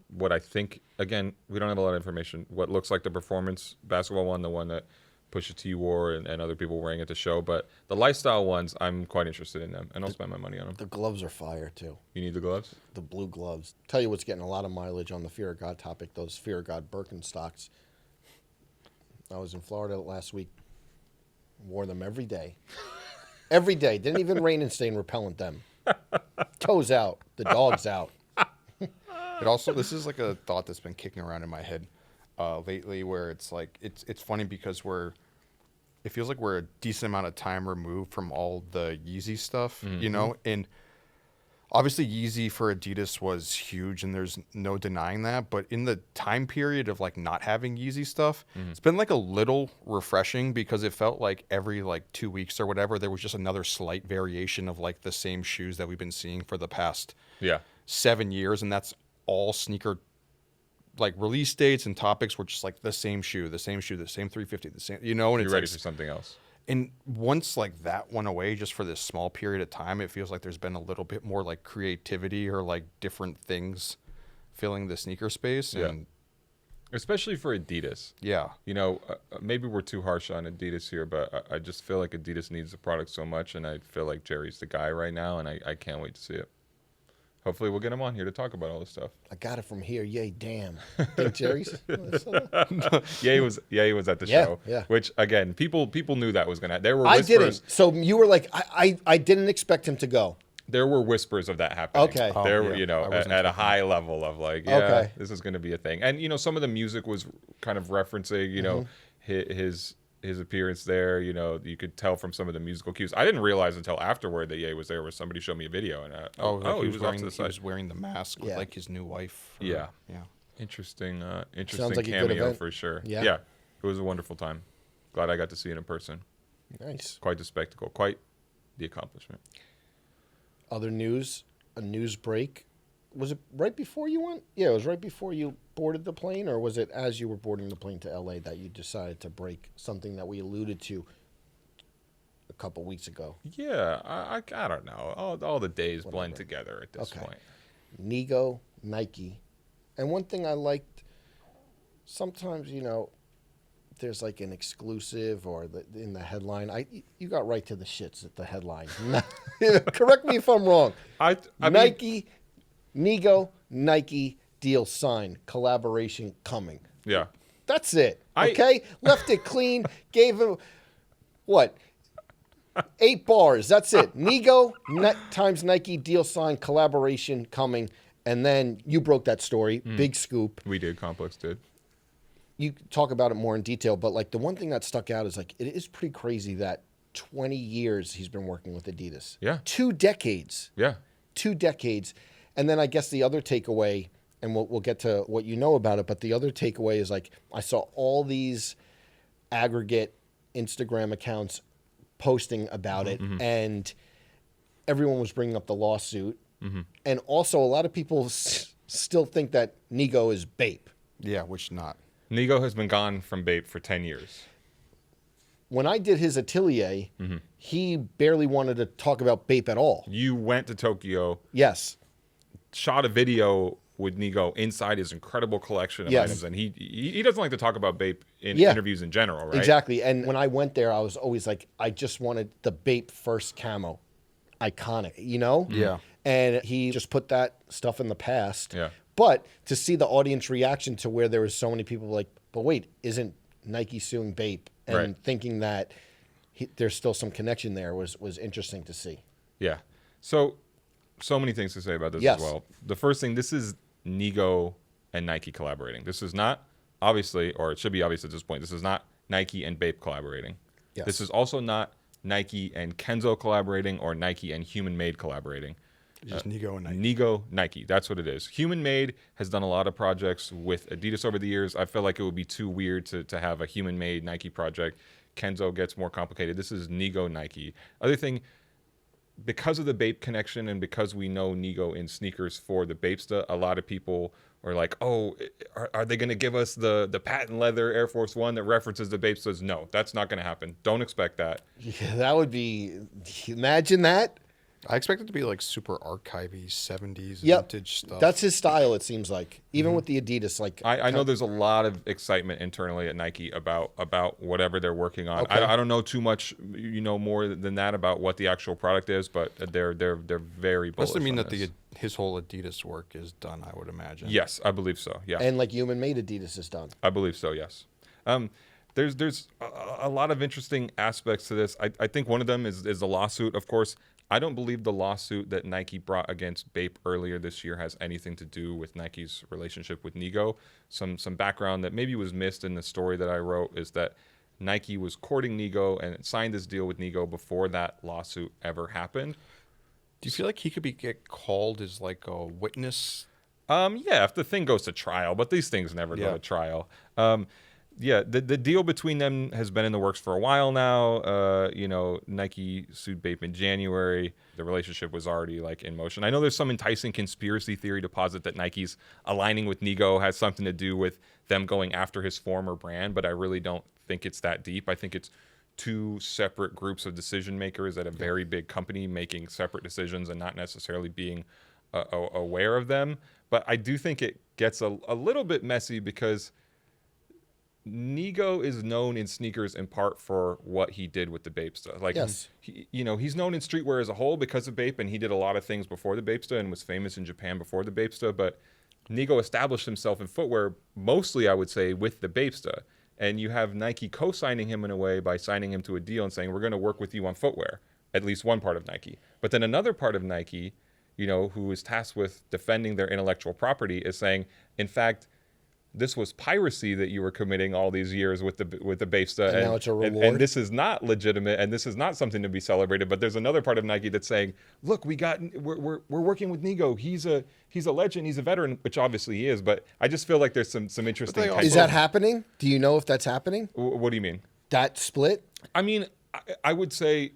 what I think, again, we don't have a lot of information, what looks like the performance basketball one, the one that Pusha T wore and other people wearing at the show. But the lifestyle ones, I'm quite interested in them, and I'll spend my money on them. The gloves are fire, too. You need the gloves? The blue gloves. Tell you what's getting a lot of mileage on the Fear of God topic, those Fear of God Birkenstocks. I was in Florida last week. Wore them every day. Every day. Didn't even rain and stain repellent them. Toes out. The dog's out. This is like a thought that's been kicking around in my head lately, where it's like it's funny because it feels like we're a decent amount of time removed from all the Yeezy stuff, you know, and obviously Yeezy for Adidas was huge, and there's no denying that. But in the time period of like not having Yeezy stuff, it's been like a little refreshing because it felt like every like 2 weeks or whatever, there was just another slight variation of like the same shoes that we've been seeing for the past 7 years, and that's all sneaker like release dates and topics were just like the same shoe, the same 350, the same, you know, and You're it's ready like, for something else. And once like that went away, just for this small period of time, it feels like there's been a little bit more like creativity or like different things filling the sneaker space. And especially for Adidas. Yeah. You know, maybe we're too harsh on Adidas here, but I just feel like Adidas needs the product so much, and I feel like Jerry's the guy right now, and I can't wait to see it. Hopefully we'll get him on here to talk about all this stuff. I got it from here. Yay, damn. Think Jerry's? Ye was at the show. Yeah. Which again, people knew that was gonna. There were whispers. I didn't. So you were like, I didn't expect him to go. There were whispers of that happening. Okay. There were, you know, at a high level of like, this is going to be a thing. And, you know, some of the music was kind of referencing, you know, his appearance there. You know, you could tell from some of the musical cues. I didn't realize until afterward that Ye was there, where somebody showed me a video. And he was wearing the mask with like his new wife. Yeah. Interesting like cameo for sure. Yeah. It was a wonderful time. Glad I got to see it in person. Nice. Quite the spectacle. Quite the accomplishment. Other news, a news break. Was it right before you went? Yeah, it was right before you boarded the plane, or was it as you were boarding the plane to L.A. that you decided to break something that we alluded to a couple weeks ago? Yeah, I don't know. All the days blend together at this point. Nigo, Nike. And one thing I liked, sometimes, you know, there's like an exclusive or in the headline. You got right to the shits at the headline. Correct me if I'm wrong. Nike, Nigo, Nike deal signed, collaboration coming. Yeah. That's it. Okay? Left it clean. Gave him, what? 8 bars. That's it. Nigo times Nike deal signed, collaboration coming. And then you broke that story. Big scoop. We did. Complex did. You talk about it more in detail, but like the one thing that stuck out is like it is pretty crazy that 20 years he's been working with Adidas. Yeah. 2 decades. Yeah. 2 decades. And then I guess the other takeaway, and we'll get to what you know about it, but the other takeaway is like I saw all these aggregate Instagram accounts posting about it, and everyone was bringing up the lawsuit. And also a lot of people still think that Nigo is Bape. Yeah, which not. Nigo has been gone from Bape for 10 years. When I did his atelier, he barely wanted to talk about Bape at all. You went to Tokyo, Yes. shot a video with Nigo inside his incredible collection of Yes. items, and he doesn't like to talk about Bape in Yeah. interviews in general, right? Exactly. And when I went there, I was always like, I just wanted the Bape first camo. Iconic, you know? Yeah. And he just put that stuff in the past. Yeah. But to see the audience reaction to where there was so many people like, but wait, isn't Nike suing Bape? And Right. thinking that there's still some connection there was interesting to see. Yeah. So many things to say about this Yes. as well. The first thing, this is Nigo and Nike collaborating. This is not, obviously, or it should be obvious at this point, this is not Nike and Bape collaborating. Yes. This is also not Nike and Kenzo collaborating or Nike and Human Made collaborating. Just Nigo and Nike. Nigo, Nike. That's what it is. Human Made has done a lot of projects with Adidas over the years. I feel like it would be too weird to have a Human Made Nike project. Kenzo gets more complicated. This is Nigo, Nike. Other thing, because of the Bape connection and because we know Nigo in sneakers for the Bapesta, a lot of people are like, oh, are they going to give us the patent leather Air Force One that references the Bapestas? No, that's not going to happen. Don't expect that. Yeah, that would be, imagine that. I expect it to be like super archivey 70s Yep. vintage stuff. That's his style, it seems like. Even with the Adidas, like I know there's a lot of excitement internally at Nike about whatever they're working on. Okay. I don't know too much, more than that about what the actual product is, but they're very bullish. doesn't mean on that this. his whole Adidas work is done, I would imagine. Yes, I believe so. Yeah, and like Human Made Adidas is done. I believe so. Yes. There's a lot of interesting aspects to this. I think one of them is the lawsuit. Of course, I don't believe the lawsuit that Nike brought against Bape earlier this year has anything to do with Nike's relationship with Nigo. Some background that maybe was missed in the story that I wrote is that Nike was courting Nigo and signed this deal with Nigo before that lawsuit ever happened. Do you feel like he could get called as like a witness? Yeah, if the thing goes to trial, but these things never go Yeah. to trial. Yeah, the deal between them has been in the works for a while now. Nike sued Bape in January. The relationship was already like in motion. I know there's some enticing conspiracy theory to posit that Nike's aligning with Nigo has something to do with them going after his former brand, but I really don't think it's that deep. I think it's two separate groups of decision makers at a very big company making separate decisions and not necessarily being aware of them. But I do think it gets a little bit messy because Nigo is known in sneakers in part for what he did with the Bapesta. Like, Yes. He's known in streetwear as a whole because of Bape, and he did a lot of things before the Bapesta and was famous in Japan before the Bapesta. But Nigo established himself in footwear mostly, I would say, with the Bapesta. And you have Nike co-signing him in a way by signing him to a deal and saying, we're going to work with you on footwear, at least one part of Nike. But then another part of Nike, who is tasked with defending their intellectual property is saying, in fact, this was piracy that you were committing all these years with the Bapesta, And now it's a reward. and this is not legitimate, and this is not something to be celebrated. But there's another part of Nike that's saying, look, we're working with Nigo. He's a legend. He's a veteran, which obviously he is. But I just feel like there's some interesting. they also- types Is that of- happening? Do you know if that's happening? What do you mean? That split? I mean, I would say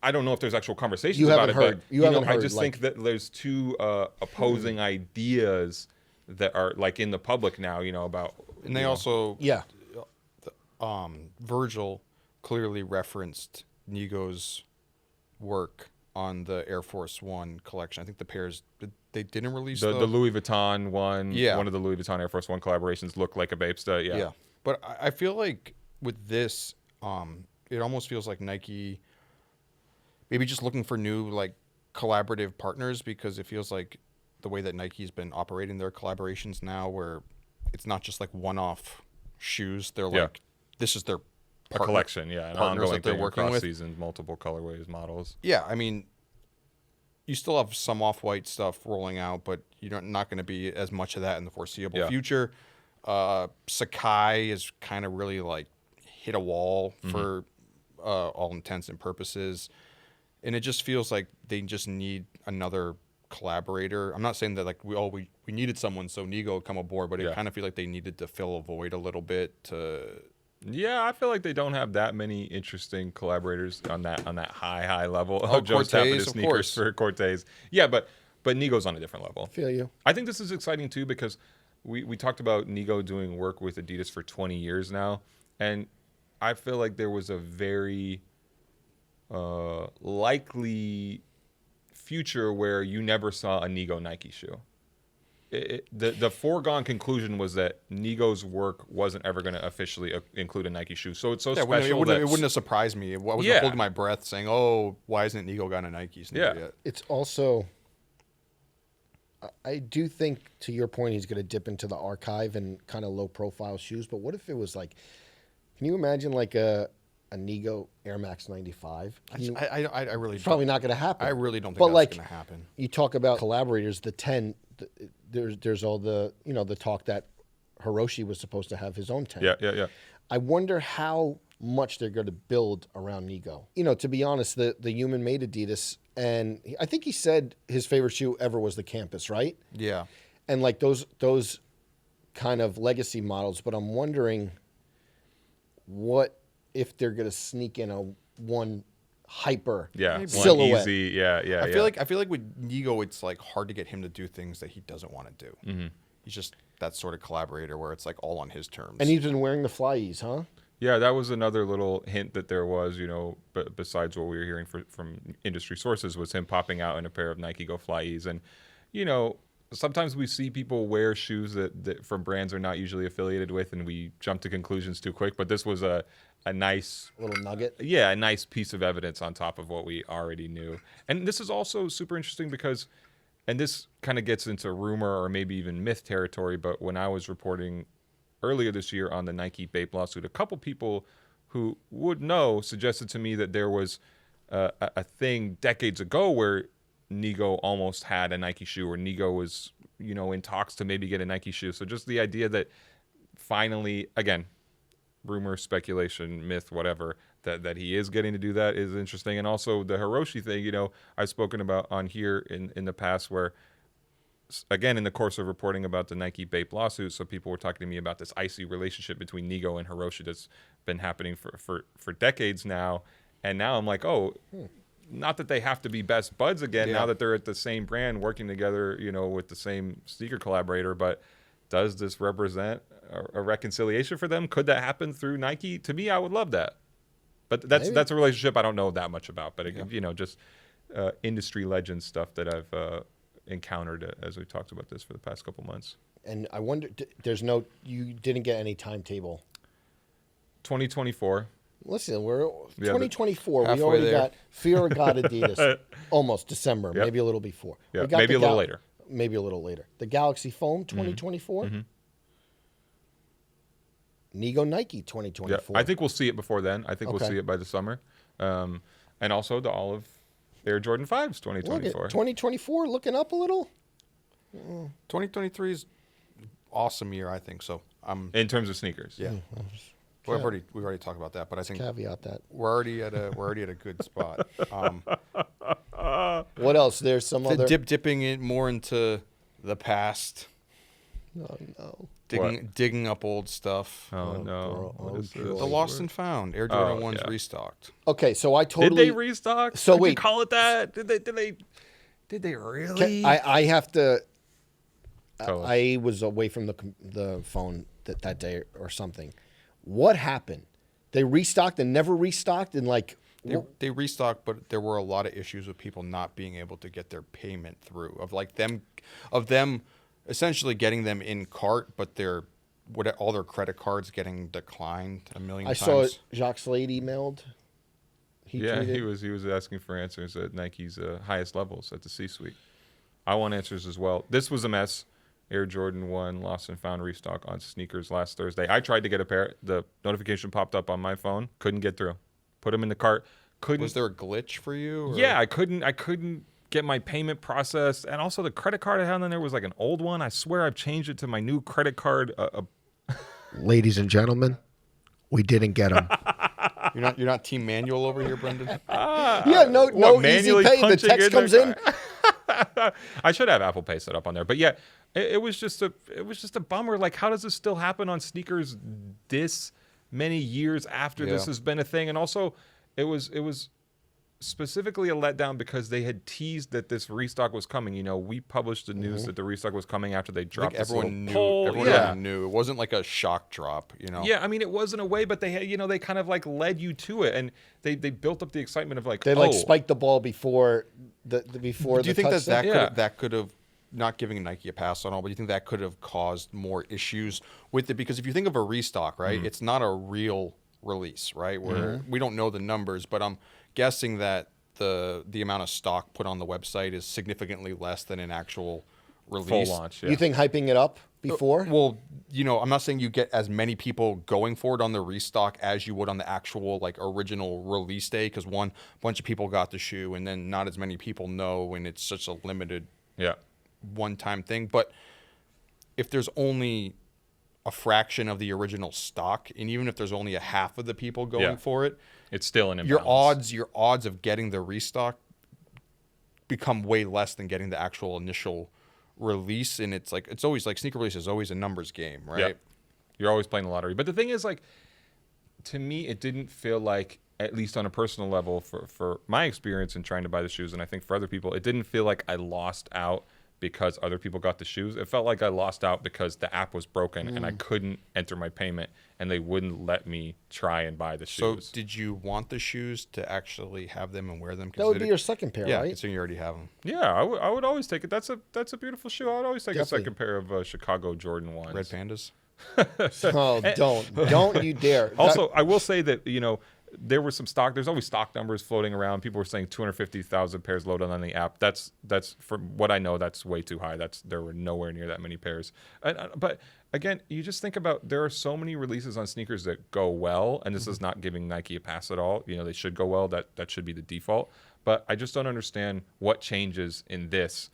I don't know if there's actual conversations You about haven't it, heard- but you haven't I heard, just like- think that there's two opposing ideas that are like in the public now. About And they also, Yeah. Virgil clearly referenced Nigo's work on the Air Force One collection. I think the pairs, they didn't release the Louis Vuitton one. Yeah. One of the Louis Vuitton Air Force One collaborations looked like a Bapesta. Yeah. Yeah. But I feel like with this, it almost feels like Nike maybe just looking for new like collaborative partners, because it feels like the way that Nike's been operating their collaborations now, where it's not just like one-off shoes. They're Yeah. like, this is their A collection, yeah, an partners ongoing that they're thing working across with. seasons, multiple colorways, models. Yeah, I mean, you still have some off-white stuff rolling out, but you're not going to be as much of that in the foreseeable future. Sakai is kind of really like hit a wall for all intents and purposes, and it just feels like they just need another collaborator. I'm not saying that like we needed someone, so Nigo would come aboard, but it kind of feel like they needed to fill a void a little bit to. Yeah, I feel like they don't have that many interesting collaborators on that high level. Oh, Joe's tapping Cortez, his of sneakers course. for Cortez. Yeah, but Nigo's on a different level. Feel you. I think this is exciting too because we talked about Nigo doing work with Adidas for 20 years now, and I feel like there was a very likely future where you never saw a Nigo Nike shoe. The foregone conclusion was that Nigo's work wasn't ever going to officially include a Nike shoe. So it's so special it wouldn't have surprised me. I wasn't holding my breath saying, "Oh, why isn't Nigo got a Nike sneaker yet?" It's also, I do think, to your point, he's going to dip into the archive and kind of low-profile shoes. But what if it was like, can you imagine like a Nigo Air Max 95? I really Probably not going to happen. I really don't think But that's like, going to happen. you talk about collaborators, the 10. There's all the the talk that Hiroshi was supposed to have his own 10. Yeah. I wonder how much they're going to build around Nigo. To be honest, the human made Adidas, and I think he said his favorite shoe ever was the Campus, right? Yeah. And like those kind of legacy models, but I'm wondering what if they're going to sneak in a one hyper silhouette. One easy, yeah. I feel like with Nigo, it's like hard to get him to do things that he doesn't want to do. Mm-hmm. He's just that sort of collaborator where it's like all on his terms. And he's been wearing the Flyees, huh? Yeah, that was another little hint that there was, besides what we were hearing from industry sources, was him popping out in a pair of Nike Go Flyees. And, sometimes we see people wear shoes that from brands they're not usually affiliated with, and we jump to conclusions too quick. But this was a nice little nugget. Yeah, a nice piece of evidence on top of what we already knew. And this is also super interesting because, and this kind of gets into rumor or maybe even myth territory, but when I was reporting earlier this year on the Nike Bape lawsuit, a couple people who would know suggested to me that there was a thing decades ago where Nigo almost had a Nike shoe, or Nigo was, in talks to maybe get a Nike shoe. So just the idea that finally, again, rumor, speculation, myth, whatever, that he is getting to do that is interesting. And also the Hiroshi thing, I've spoken about on here in the past where, again, in the course of reporting about the Nike Bape lawsuit, so people were talking to me about this icy relationship between Nigo and Hiroshi that's been happening for decades now. And now I'm like, not that they have to be best buds again now that they're at the same brand working together, with the same sneaker collaborator, but does this represent a reconciliation for them? Could that happen through Nike? To me, I would love that. But that's a relationship I don't know that much about. But, just industry legend stuff that I've encountered as we talked about this for the past couple months. And I wonder, you didn't get any timetable. 2024. Listen, we're 2024. We halfway already there. got Fear of God Adidas, almost December, maybe a little before. Yeah, We got maybe the a little later. Maybe a little later. The Galaxy Foam 2024. Nigo Nike 2024. Yeah, I think we'll see it before then. I think we'll Okay. see it by the summer. And also the Olive Air Jordan 5s 2024. Look at 2024 looking up a little. 2023 is awesome year, I think. So In terms of sneakers. yeah. Well, we've already talked about that, but I think Caveat that. we're already at a good spot. What else? There's some other. Dipping it more into the past, Oh no. digging up old stuff. Oh, no. bro. What is Oh, this? The lost and found Air Jordan 1's yeah. restocked. Okay, so I Did totally. they restock? So Would you wait. call it that? Did they really? I have to. Tell us. I was away from the phone that day or something. What happened? They restocked and never restocked, and like They restocked, but there were a lot of issues with people not being able to get their payment through. Of them essentially getting them in cart, but all their credit cards getting declined a million I times. saw it. Jacques Slade emailed. He tweeted. he was asking for answers at Nike's highest levels at the C-suite. I want answers as well. This was a mess. Air Jordan 1 lost and found restock on sneakers last Thursday. I tried to get a pair. The notification popped up on my phone. Couldn't get through. Put them in the cart. Couldn't. Was there a glitch for you? Or? Yeah, I couldn't get my payment processed. And also the credit card I had on there was like an old one. I swear I've changed it to my new credit card. Ladies and gentlemen, we didn't get them. You're not team manual over here, Brendan? Yeah, no easy manually pay. The punching text in comes their in. I should have Apple Pay set up on there, but yeah, it was just a bummer. Like, how does this still happen on sneakers this many years after this has been a thing? And also, it was specifically a letdown because they had teased that this restock was coming. You know, we published the news that the restock was coming after they dropped. Like everyone knew. poll. Everyone knew. It wasn't like a shock drop. You know. Yeah, I mean, it was in a way, but they had, they kind of like led you to it, and they built up the excitement of like They spiked the ball before the before. Do you think touchdown? that could have not giving Nike a pass on all, but do you think that could have caused more issues with it? Because if you think of a restock, right, it's not a real release, right? Where we don't know the numbers, but I'm guessing that the amount of stock put on the website is significantly less than an actual release. full launch. Yeah. You think hyping it up before? Well, I'm not saying you get as many people going for it on the restock as you would on the actual like original release day, because one bunch of people got the shoe and then not as many people know, and it's such a limited one-time thing. But if there's only a fraction of the original stock, and even if there's only a half of the people going for it, it's still an imbalance. your odds of getting the restock become way less than getting the actual initial release. And it's always like sneaker release is always a numbers game, right? Yeah. You're always playing the lottery. But the thing is, like, to me, it didn't feel like, at least on a personal level, for my experience in trying to buy the shoes, and I think for other people, it didn't feel like I lost out because other people got the shoes. It felt like I lost out because the app was broken and I couldn't enter my payment, and they wouldn't let me try and buy the shoes. So did you want the shoes to actually have them and wear them? That would be your second pair, right? considering you already have them. Yeah, I would always take it. That's a beautiful shoe. I would always take Definitely. a second pair of Chicago Jordan 1s. Red Pandas? Oh, don't you dare. Also, I will say that, there were some stock. There's always stock numbers floating around. People were saying 250,000 pairs loaded on the app. That's from what I know, that's way too high. There were nowhere near that many pairs. But again, you just think about, there are so many releases on sneakers that go well, and this is not giving Nike a pass at all. They should go well. That should be the default. But I just don't understand what changes in this.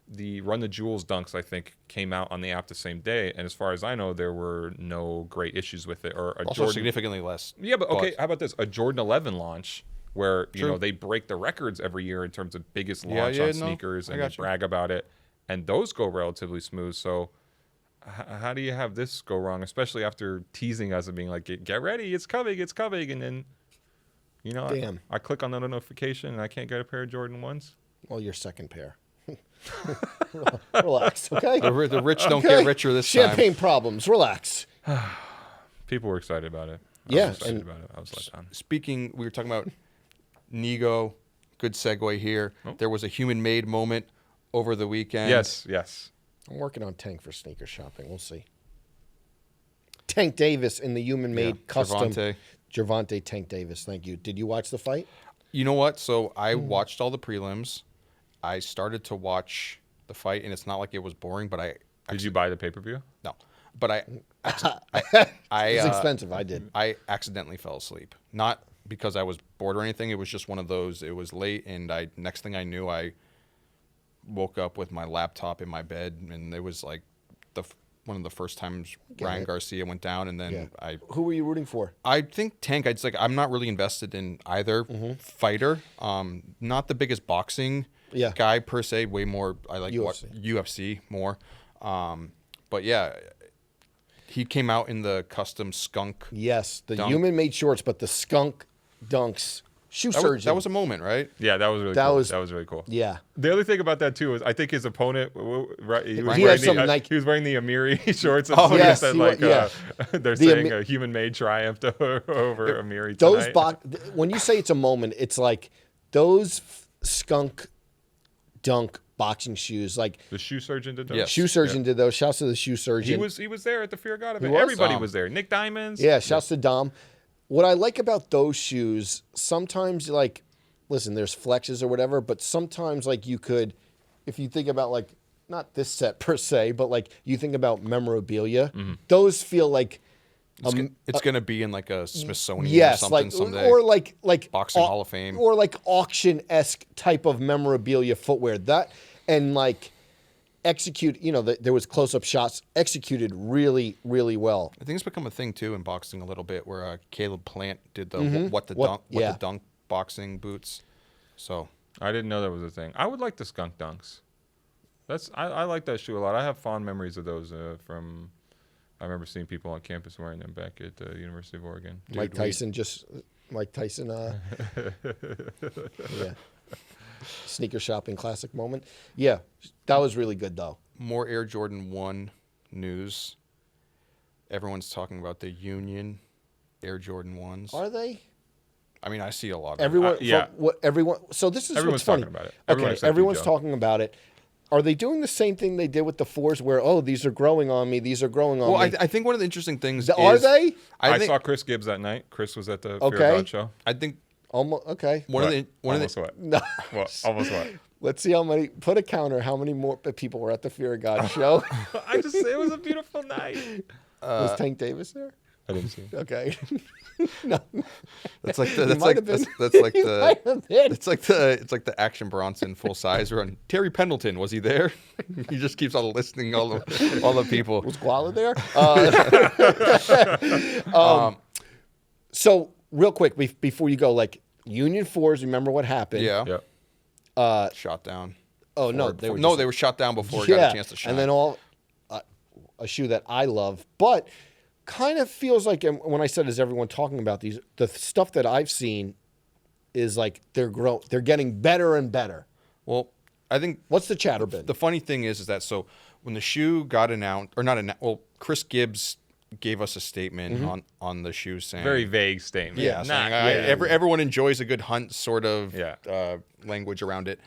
The Run the Jewels dunks, I think, came out on the app the same day, and as far as I know, there were no great issues with it. Or Also significantly less. Yeah, but okay, how about this? A Jordan 11 launch where, True. they break the records every year in terms of biggest launch on sneakers, and they brag about it, and those go relatively smooth. So how do you have this go wrong, especially after teasing us and being like, get ready, it's coming, and then, Damn. I click on the notification and I can't get a pair of Jordan 1s? Well, your second pair. Relax, okay? The rich don't get richer this Champagne time. problems. Relax. People were excited about it. Yeah, I was excited about it. I was let down. Speaking, we were talking about Nigo. Good segue here. There was a human-made moment over the weekend. Yes. I'm working on Tank for sneaker shopping. We'll see. Tank Davis in the human-made custom. Gervonta Tank Davis. Thank you. Did you watch the fight? You know what? So I watched all the prelims. I started to watch the fight, and it's not like it was boring, but Did you buy the pay-per-view? No. But It's expensive. I did. I accidentally fell asleep. Not because I was bored or anything. It was just one of those. It was late, and next thing I knew, I woke up with my laptop in my bed, and it was like one of the first times Ryan Garcia went down, and then Who were you rooting for? I think Tank. I'm not really invested in either fighter. Not the biggest boxing guy per se. Way more. I like UFC more. But yeah, he came out in the custom Skunk. Yes, the dunk. human-made shorts, but the Skunk dunks. Shoe surgeon. That was a moment, right? Yeah, that was really cool. That was really cool. Yeah. The other thing about that too is I think his opponent, right? He was wearing the Amiri shorts. And yes, said they're saying a human-made triumph over Amiri tonight. When you say it's a moment, it's like those Skunk dunk boxing shoes, like the shoe surgeon did those. Yes. Shoe surgeon did those. Shouts to the shoe surgeon. He was there at the Fear of God event. Everybody was there. Nick Diamonds. Yeah, shouts to Dom. What I like about those shoes, sometimes listen, there's flexes or whatever, but sometimes you could, if you think about not this set per se, but like you think about memorabilia, those feel like It's going to be in like a Smithsonian or yes, something like someday. or like Boxing Hall of Fame. or like auction-esque type of memorabilia footwear. That and like execute, there was close-up shots executed really, really well. I think it's become a thing too in boxing a little bit, where Caleb Plant did the the dunk boxing boots. So I didn't know that was a thing. I would like the Skunk dunks. I like that shoe a lot. I have fond memories of those from. I remember seeing people on campus wearing them back at the University of Oregon. Mike Tyson. Yeah. Sneaker shopping classic moment. Yeah, that was really good though. More Air Jordan 1 news. Everyone's talking about the Union Air Jordan 1s. Are they? I mean, I see a lot of Everyone, yeah. everyone. So this is Everyone's what's funny. talking about it. Everyone's talking about it. Are they doing the same thing they did with the 4s where, these are growing on me, these are growing on me? I think one of the interesting things Are is... they? I saw Chris Gibbs that night. Chris was at the Fear of Okay. God show. I think Almost, okay. Almost what? No. What? Almost what? Let's see how many, put a counter, how many more people were at the Fear of God show. It was a beautiful night. Was Tank Davis there? I didn't see him. Okay. that's like He the might have been. that's like He the might have been. it's like the Action Bronson full size run. Terry Pendleton, was he there? He just keeps on listing all the people. Was Koala there? So real quick before you go, like Union 4s, remember what happened? Yeah. Yep. Shot down. Oh no, They were shot down before it got a chance to shine. And then a shoe that I love, but kind of feels like, and when I said, is everyone talking about these? The stuff that I've seen is like they're getting better and better. Well, I think What's the chatter been? the funny thing is that so when the shoe got announced, or not announced, well, Chris Gibbs gave us a statement on the shoe saying Very vague statement. Yeah, saying, everyone enjoys a good hunt sort of language around it.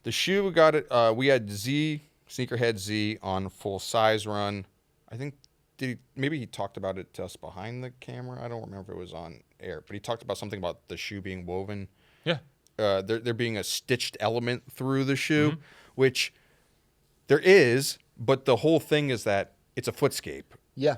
The shoe got it. We had Sneakerhead Z on full size run. I think maybe he talked about it to us behind the camera. I don't remember if it was on air, but he talked about something about the shoe being woven. Yeah. There being a stitched element through the shoe, which there is, but the whole thing is that it's a footscape. Yeah.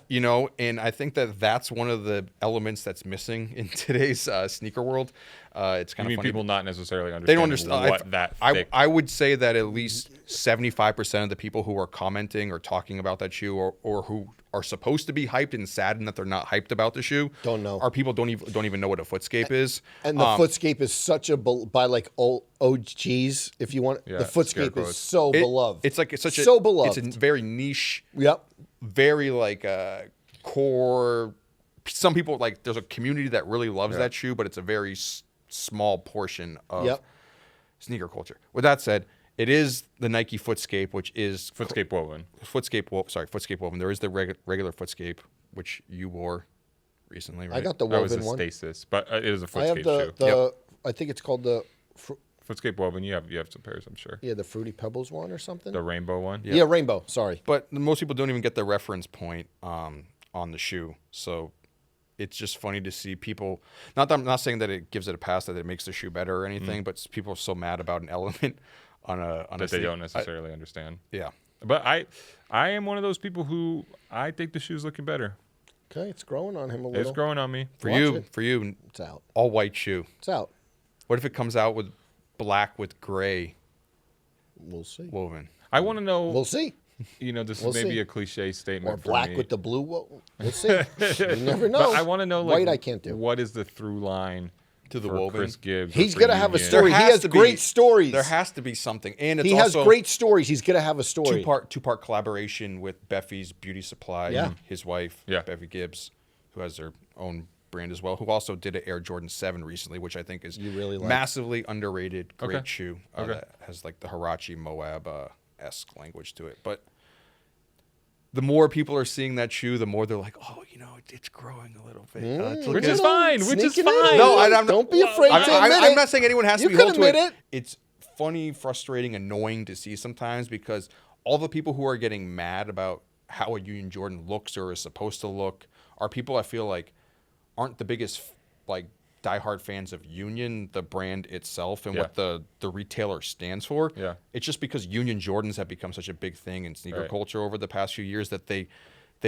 And I think that's one of the elements that's missing in today's sneaker world. It's kind of funny. People not necessarily understand. They don't understand what that. I would say that at least 75% of the people who are commenting or talking about that shoe, or who are supposed to be hyped and saddened that they're not hyped about the shoe, Don't know. Are people don't even know what a footscape is. And the footscape is such a by like old OGs, if you want. Yeah, the footscape scarecrows. is so beloved. It's so beloved. It's a very niche. Yep. Very like core. Some people like. There's a community that really loves that shoe, but it's a very small portion of sneaker culture. With that said, it is the Nike Footscape, which is Footscape woven. Footscape woven. There is the regular Footscape, which you wore recently, right? I got the That was woven a one. Stasis, but it is a I have Footscape the shoe. I think it's called the Footscape woven. You have some pairs, I'm sure. the Fruity Pebbles one or something. The rainbow one. Yeah, rainbow. Sorry. But most people don't even get the reference point on the shoe. So it's just funny to see people. Not that I'm not saying that it gives it a pass, that it makes the shoe better or anything, but people are so mad about an element on that they don't necessarily understand. Yeah. But I am one of those people who I think the shoe's looking better. Okay, it's growing on him a little. It's growing on me. For Watch you, it. It's out. all white shoe. It's out. What if it comes out with black with gray We'll see. woven? I want to know. We'll see. This We'll is maybe see. a cliche statement. Or for black me. with the blue. We'll see. You never know. But I want to know, like, white. I can't do. What is the through line To the for woven? Chris Gibbs? He's or for gonna have a Union? story. He There has has to be- great stories. There has to be something, and it's He has also great stories. He's gonna have a story. two-part collaboration with Beffy's Beauty Supply. Yeah. His wife, Yeah. Beffy Gibbs, who has their own brand as well, who also did an Air Jordan 7 recently, which I think is You really like. massively underrated. Great Okay. shoe Okay. that has like the Hirachi Moab esque language to it. But the more people are seeing that shoe, the more they're like, oh, it's growing a little bit. It's Which looking- is fine. Which is Sneaking in. fine. No, I'm Don't be afraid to admit it. I'm not saying anyone has You to be can held to admit it. It's funny, frustrating, annoying to see sometimes, because all the people who are getting mad about how a Union Jordan looks or is supposed to look are people I feel like aren't the biggest like diehard fans of Union, the brand itself, and Yeah. what the retailer stands for. Yeah. It's just because Union Jordans have become such a big thing in sneaker Right. culture over the past few years that they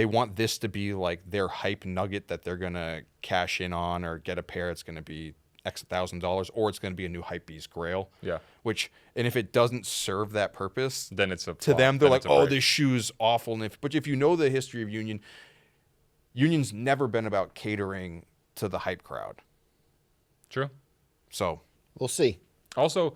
want this to be like their hype nugget that they're gonna cash in on or get a pair. It's gonna be X $1,000, or it's gonna be a new hypebeast Grail. Yeah. And if it doesn't serve that purpose, Then it's a to flop. them they're Then like, it's a oh, break. this shoe's awful. But if you know the history of Union's never been about catering to the hype crowd. True. So We'll see. Also,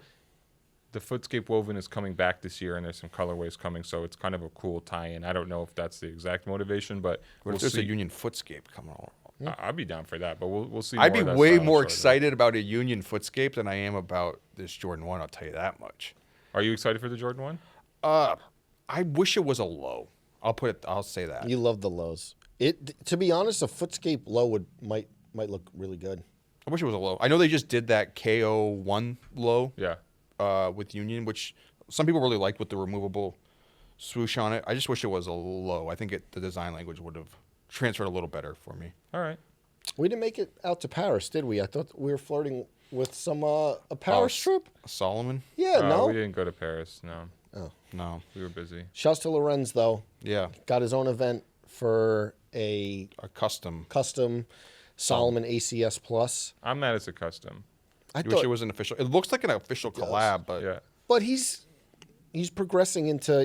the Footscape woven is coming back this year, and there's some colorways coming, so it's kind of a cool tie-in. I don't know if that's the exact motivation, but what we'll if there's see. a Union Footscape coming along? I'd be down for that, but we'll see. I'd more be of that way style more showing up. excited about a Union Footscape than I am about this Jordan 1, I'll tell you that much. Are you excited for the Jordan 1? I wish it was a low. I'll say that. You love the lows. To be honest, a Footscape low might look really good. I wish it was a low. I know they just did that KO1 low Yeah. with Union, which some people really liked with the removable swoosh on it. I just wish it was a low. I think the design language would have transferred a little better for me. All right. We didn't make it out to Paris, did we? I thought we were flirting with some a Paris trip. Solomon? Yeah, no. We didn't go to Paris. No, No. we were busy. Shouts to Lorenzo though. Yeah. Got his own event for a A custom. Solomon ACS Plus. I'm mad it's a custom. I I wish thought, it was an official. It looks like an official collab, but Yeah. but he's progressing into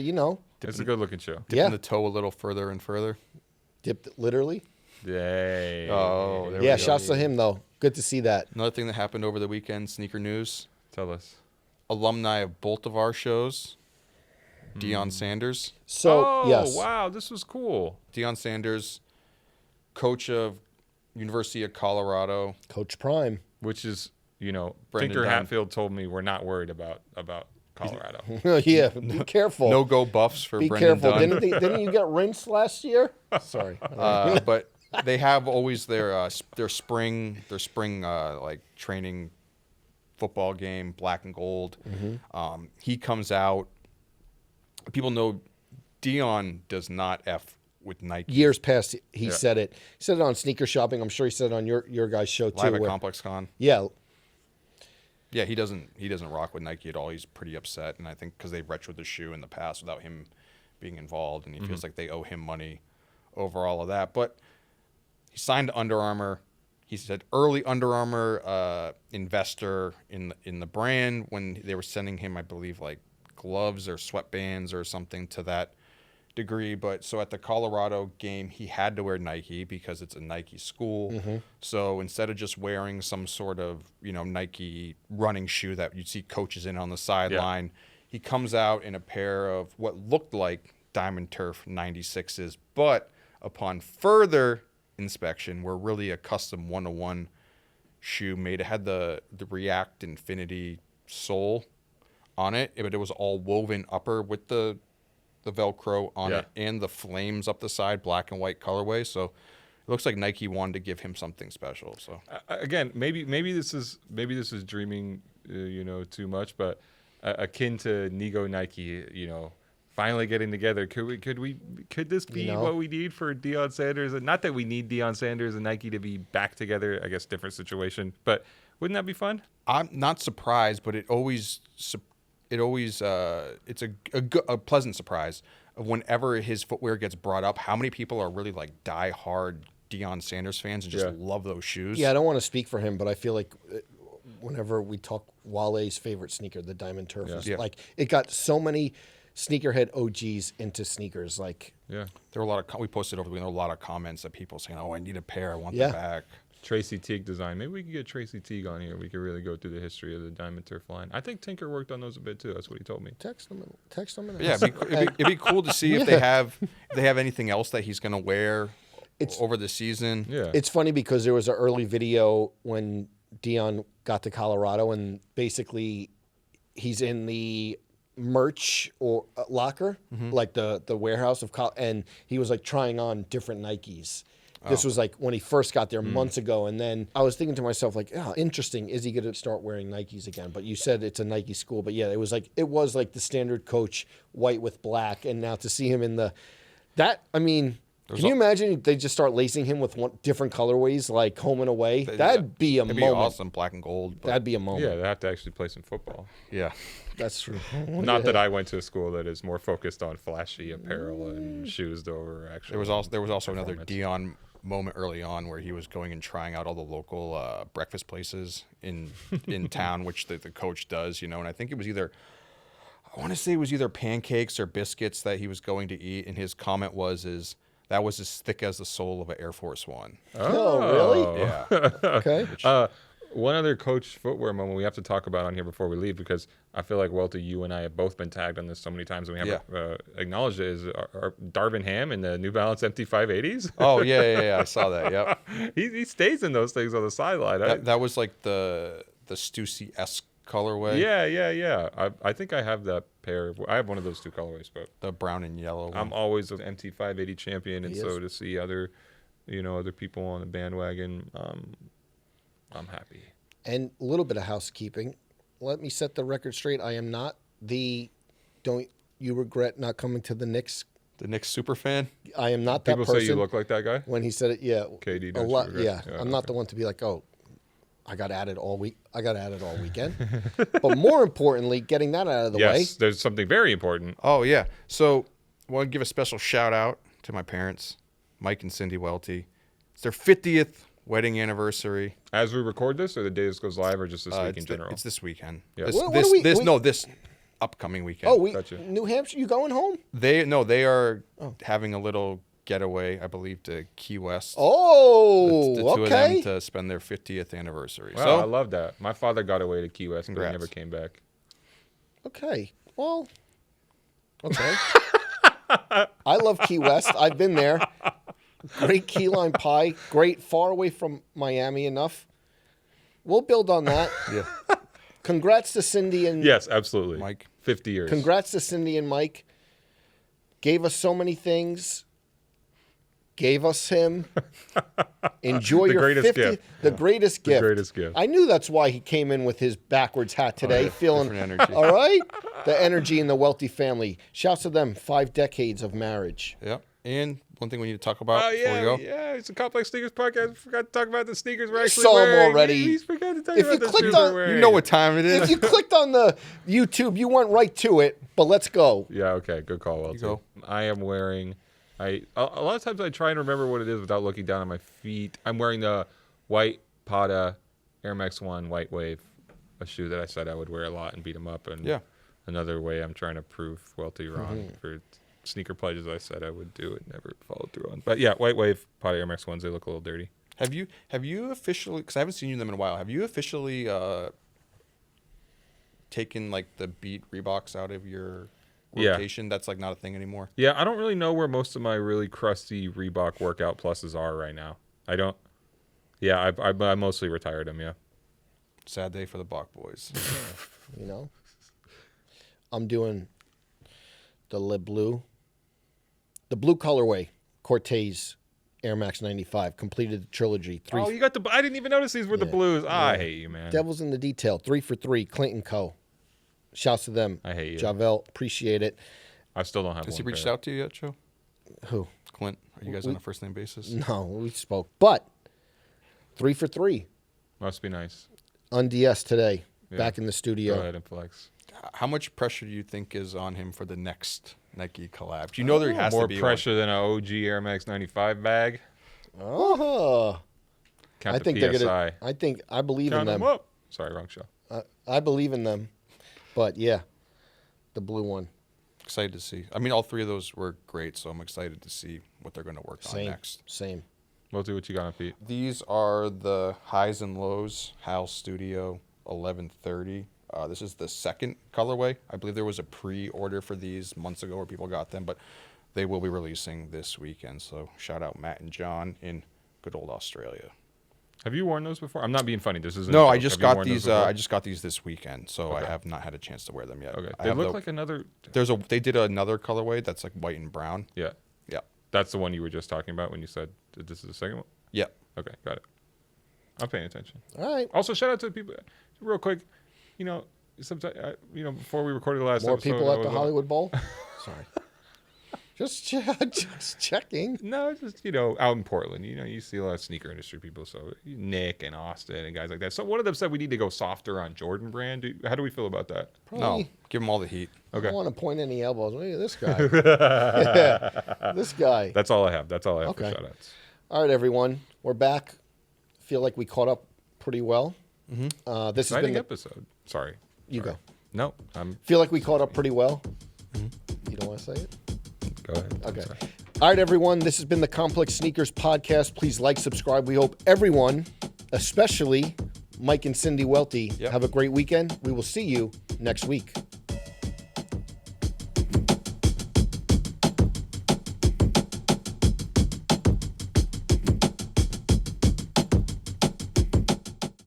It's a good looking show. dipping Yeah. the toe a little further and further. dipped literally. Yay. Oh, there we Yeah, go. shouts to him though. Good to see that. Another thing that happened over the weekend, sneaker news. Tell us. Alumni of both of our shows, Deion Sanders. So yes, wow, this was cool. Deion Sanders, coach of University of Colorado. Coach Prime. Which is, Brendan Tinker Dunne. Hatfield told me we're not worried about Colorado. Yeah, be careful. No go buffs for be Brendan careful. Dunne. Didn't you get rinsed last year? Sorry. But they have always their spring like training football game, black and gold. He comes out. People know Deion does not F with Nike. Years past, he said it. He said it on Sneaker Shopping. I'm sure he said it on your guys' show too. Live at where- Complex Con. yeah, Yeah, he doesn't rock with Nike at all. He's pretty upset, and I think because they retroed the shoe in the past without him being involved, and he feels like they owe him money over all of that. But he signed to Under Armour. He's an early Under Armour investor in the brand when they were sending him, I believe, like gloves or sweatbands or something to that degree. But so at the Colorado game, he had to wear Nike because it's a Nike school. So instead of just wearing some sort of Nike running shoe that you'd see coaches in on the sideline, he comes out in a pair of what looked like Diamond Turf 96s, but upon further inspection were really a custom 101 shoe made. It had the React Infinity sole on it, but it was all woven upper with the Velcro on it and the flames up the side, black and white colorway. So it looks like Nike wanted to give him something special. So Again, maybe this is dreaming, too much, but akin to Nigo Nike, finally getting together. Could this be what we need for Deion Sanders? And not that we need Deion Sanders and Nike to be back together. I guess different situation, but wouldn't that be fun? I'm not surprised, but it's a pleasant surprise of whenever his footwear gets brought up, how many people are really like die-hard Deion Sanders fans and just love those shoes. Yeah, I don't want to speak for him, but I feel like whenever we talk Wale's favorite sneaker, the Diamond Turf, is like it got so many sneakerhead OGs into sneakers. Like, Yeah. There were a lot of we posted over the weekend, a lot of comments of people saying, "Oh, I need a pair. I want them back." Tracy Teague design. Maybe we could get Tracy Teague on here. We could really go through the history of the Diamond Turf line. I think Tinker worked on those a bit too. That's what he told me. text him. And Yeah, it'd be cool to see if they have anything else that he's going to wear over the season. Yeah. It's funny because there was an early video when Deion got to Colorado, and basically he's in the merch or locker, like the warehouse of and he was like trying on different Nikes. This was like when he first got there months ago, and then I was thinking to myself like, oh, interesting. Is he going to start wearing Nikes again? But you said it's a Nike school, but yeah, it was like the standard Coach white with black, and now to see him in I mean, Can you imagine if they just start lacing him with different colorways, like home and away? That'd be a It'd moment. be awesome, black and gold. But That'd be a moment. Yeah, they have to actually play some football. yeah. That's true. Not that I went to a school that is more focused on flashy apparel and shoes over actually. There was also another Deion moment early on where he was going and trying out all the local breakfast places in town, which the coach does, and I think it was I want to say it was either pancakes or biscuits that he was going to eat, and his comment was that was as thick as the sole of an Air Force One. Oh, really? Yeah. Okay. One other coach footwear moment we have to talk about on here before we leave, because I feel like, Welty, you and I have both been tagged on this so many times and we haven't acknowledged it, is our Darvin Ham in the New Balance MT580s. Oh, yeah. I saw that. Yep. he stays in those things on the sideline. That was like the Stussy-esque colorway. Yeah. I think I have that pair. I have one of those two colorways, but The brown and yellow one. I'm always an MT580 champion, and He so is. to see other people on the bandwagon, I'm happy. And a little bit of housekeeping. Let me set the record straight. I am not don't you regret not coming to the Knicks? The Knicks super fan. I am not that People person. say you look like that guy. When he said it, yeah. KD a don't lot, you regret? yeah. Yeah, I'm not okay. the one to be like, oh, I got added all week. I got added all weekend. But more importantly, getting that out of the way. Yes, there's something very important. Oh, yeah. So I want to give a special shout out to my parents, Mike and Cindy Welty. It's their 50th wedding anniversary. As we record this, or the day this goes live, or just this week in general? It's this weekend. Yeah. This upcoming weekend. Oh, New Hampshire, you going home? They are having a little getaway, I believe, to Key West. Oh, the two of okay. them to spend their 50th anniversary. Wow, So I love that. My father got away to Key West, but he Congrats. never came back. Okay. Well, okay. I love Key West. I've been there. Great key lime pie. Great. Far away from Miami enough. We'll build on that. yeah, Congrats to Cindy and Yes, absolutely. Mike. 50 years. Congrats to Cindy and Mike. Gave us so many things. Gave us him. Enjoy The your greatest 50th. gift. The greatest The gift. greatest gift. I knew that's why he came in with his backwards hat today, feeling different energy. all right. The energy in the Welty family. Shouts to them. 5 decades of marriage. Yep. And one thing we need to talk about Oh, before we go. yeah. It's a Complex Sneakers podcast. We forgot to talk about the sneakers we're actually saw 'em wearing. already. We forgot to talk If about you the clicked shoes on- we're wearing. You know what time it is. If you clicked on the YouTube, you went right to it. But let's go. Yeah, okay. Good call, Welty. go. I am wearing... a lot of times I try and remember what it is without looking down at my feet. I'm wearing the white Prada Air Max 1 White Wave, a shoe that I said I would wear a lot and beat him up. And Yeah. another way I'm trying to prove Welty wrong for sneaker pledges I said I would do and never followed through on. But yeah, White Wave Prada Air Max 1s, they look a little dirty. Have you officially? Because I haven't seen them in a while. Have you officially taken like the Beat Reeboks out of your Yeah. rotation? That's like not a thing anymore. Yeah, I don't really know where most of my really crusty Reebok workout pluses are right now. I don't. Yeah, I mostly retired them. Yeah. Sad day for the Bach boys. You know, I'm doing the blue colorway Cortez Air Max 95. Completed the trilogy. Oh, you got the. I didn't even notice these were the Yeah. blues. I hate you, man. Devil's in the detail. 3 for 3. Clinton Co. Shouts to them. I hate you. Javel, appreciate it. I still don't have Has one. he reached pair. out to you yet, Joe? Who? Clint, are you guys on a first name basis? No, we spoke. But 3 for 3. Must be nice. On DS today. Yeah. Back in the Go studio. ahead and flex. How much pressure do you think is on him for the next Nike collab? Do you know there has More to be pressure than an OG Air Max 95 bag. Oh. Count I the think they're PSI. gonna. I believe Count in them them. up. Sorry, wrong show. I believe in them. But yeah, the blue one. Excited to see. I mean, all three of those were great, so I'm excited to see what they're going to work on Same. next. Same. We'll do what you got on Pete. These are the highs and lows Hal Studio 1130. This is the second colorway. I believe there was a pre-order for these months ago where people got them, but they will be releasing this weekend. So shout out Matt and John in good old Australia. Have you worn those before? I'm not being funny. This isn't. No, a I joke. just Have you got worn those these. before? I just got these this weekend, so I Okay. have not had a chance to wear them yet. Okay. I They have look like another. They did another colorway that's like white and brown. Yeah. Yeah. That's the one you were just talking about when you said that this is the second one. Yeah. Okay, got it. I'm paying attention. All right. Also, shout out to the people. Real quick, sometimes before we recorded the last More episode, people I at the was, Hollywood Bowl. Sorry. Just checking. No, it's just, out in Portland, you see a lot of sneaker industry people. So Nick and Austin and guys like that. So one of them said we need to go softer on Jordan brand. How do we feel about that? Probably, No, give them all the heat. I Okay. don't want to point any elbows. Look at this guy. Yeah, this guy. That's all I have. That's all I have Okay. for shout-outs. All right, everyone. We're back. Feel like we caught up pretty well. This has been Exciting the, episode. Sorry. You Sorry. go. No, I'm. Feel like we caught up pretty well. You don't want to say it? Go ahead. I'm Okay. sorry. All right, everyone. This has been the Complex Sneakers Podcast. Please like, subscribe. We hope everyone, especially Mike and Cindy Welty, Yep. have a great weekend. We will see you next week.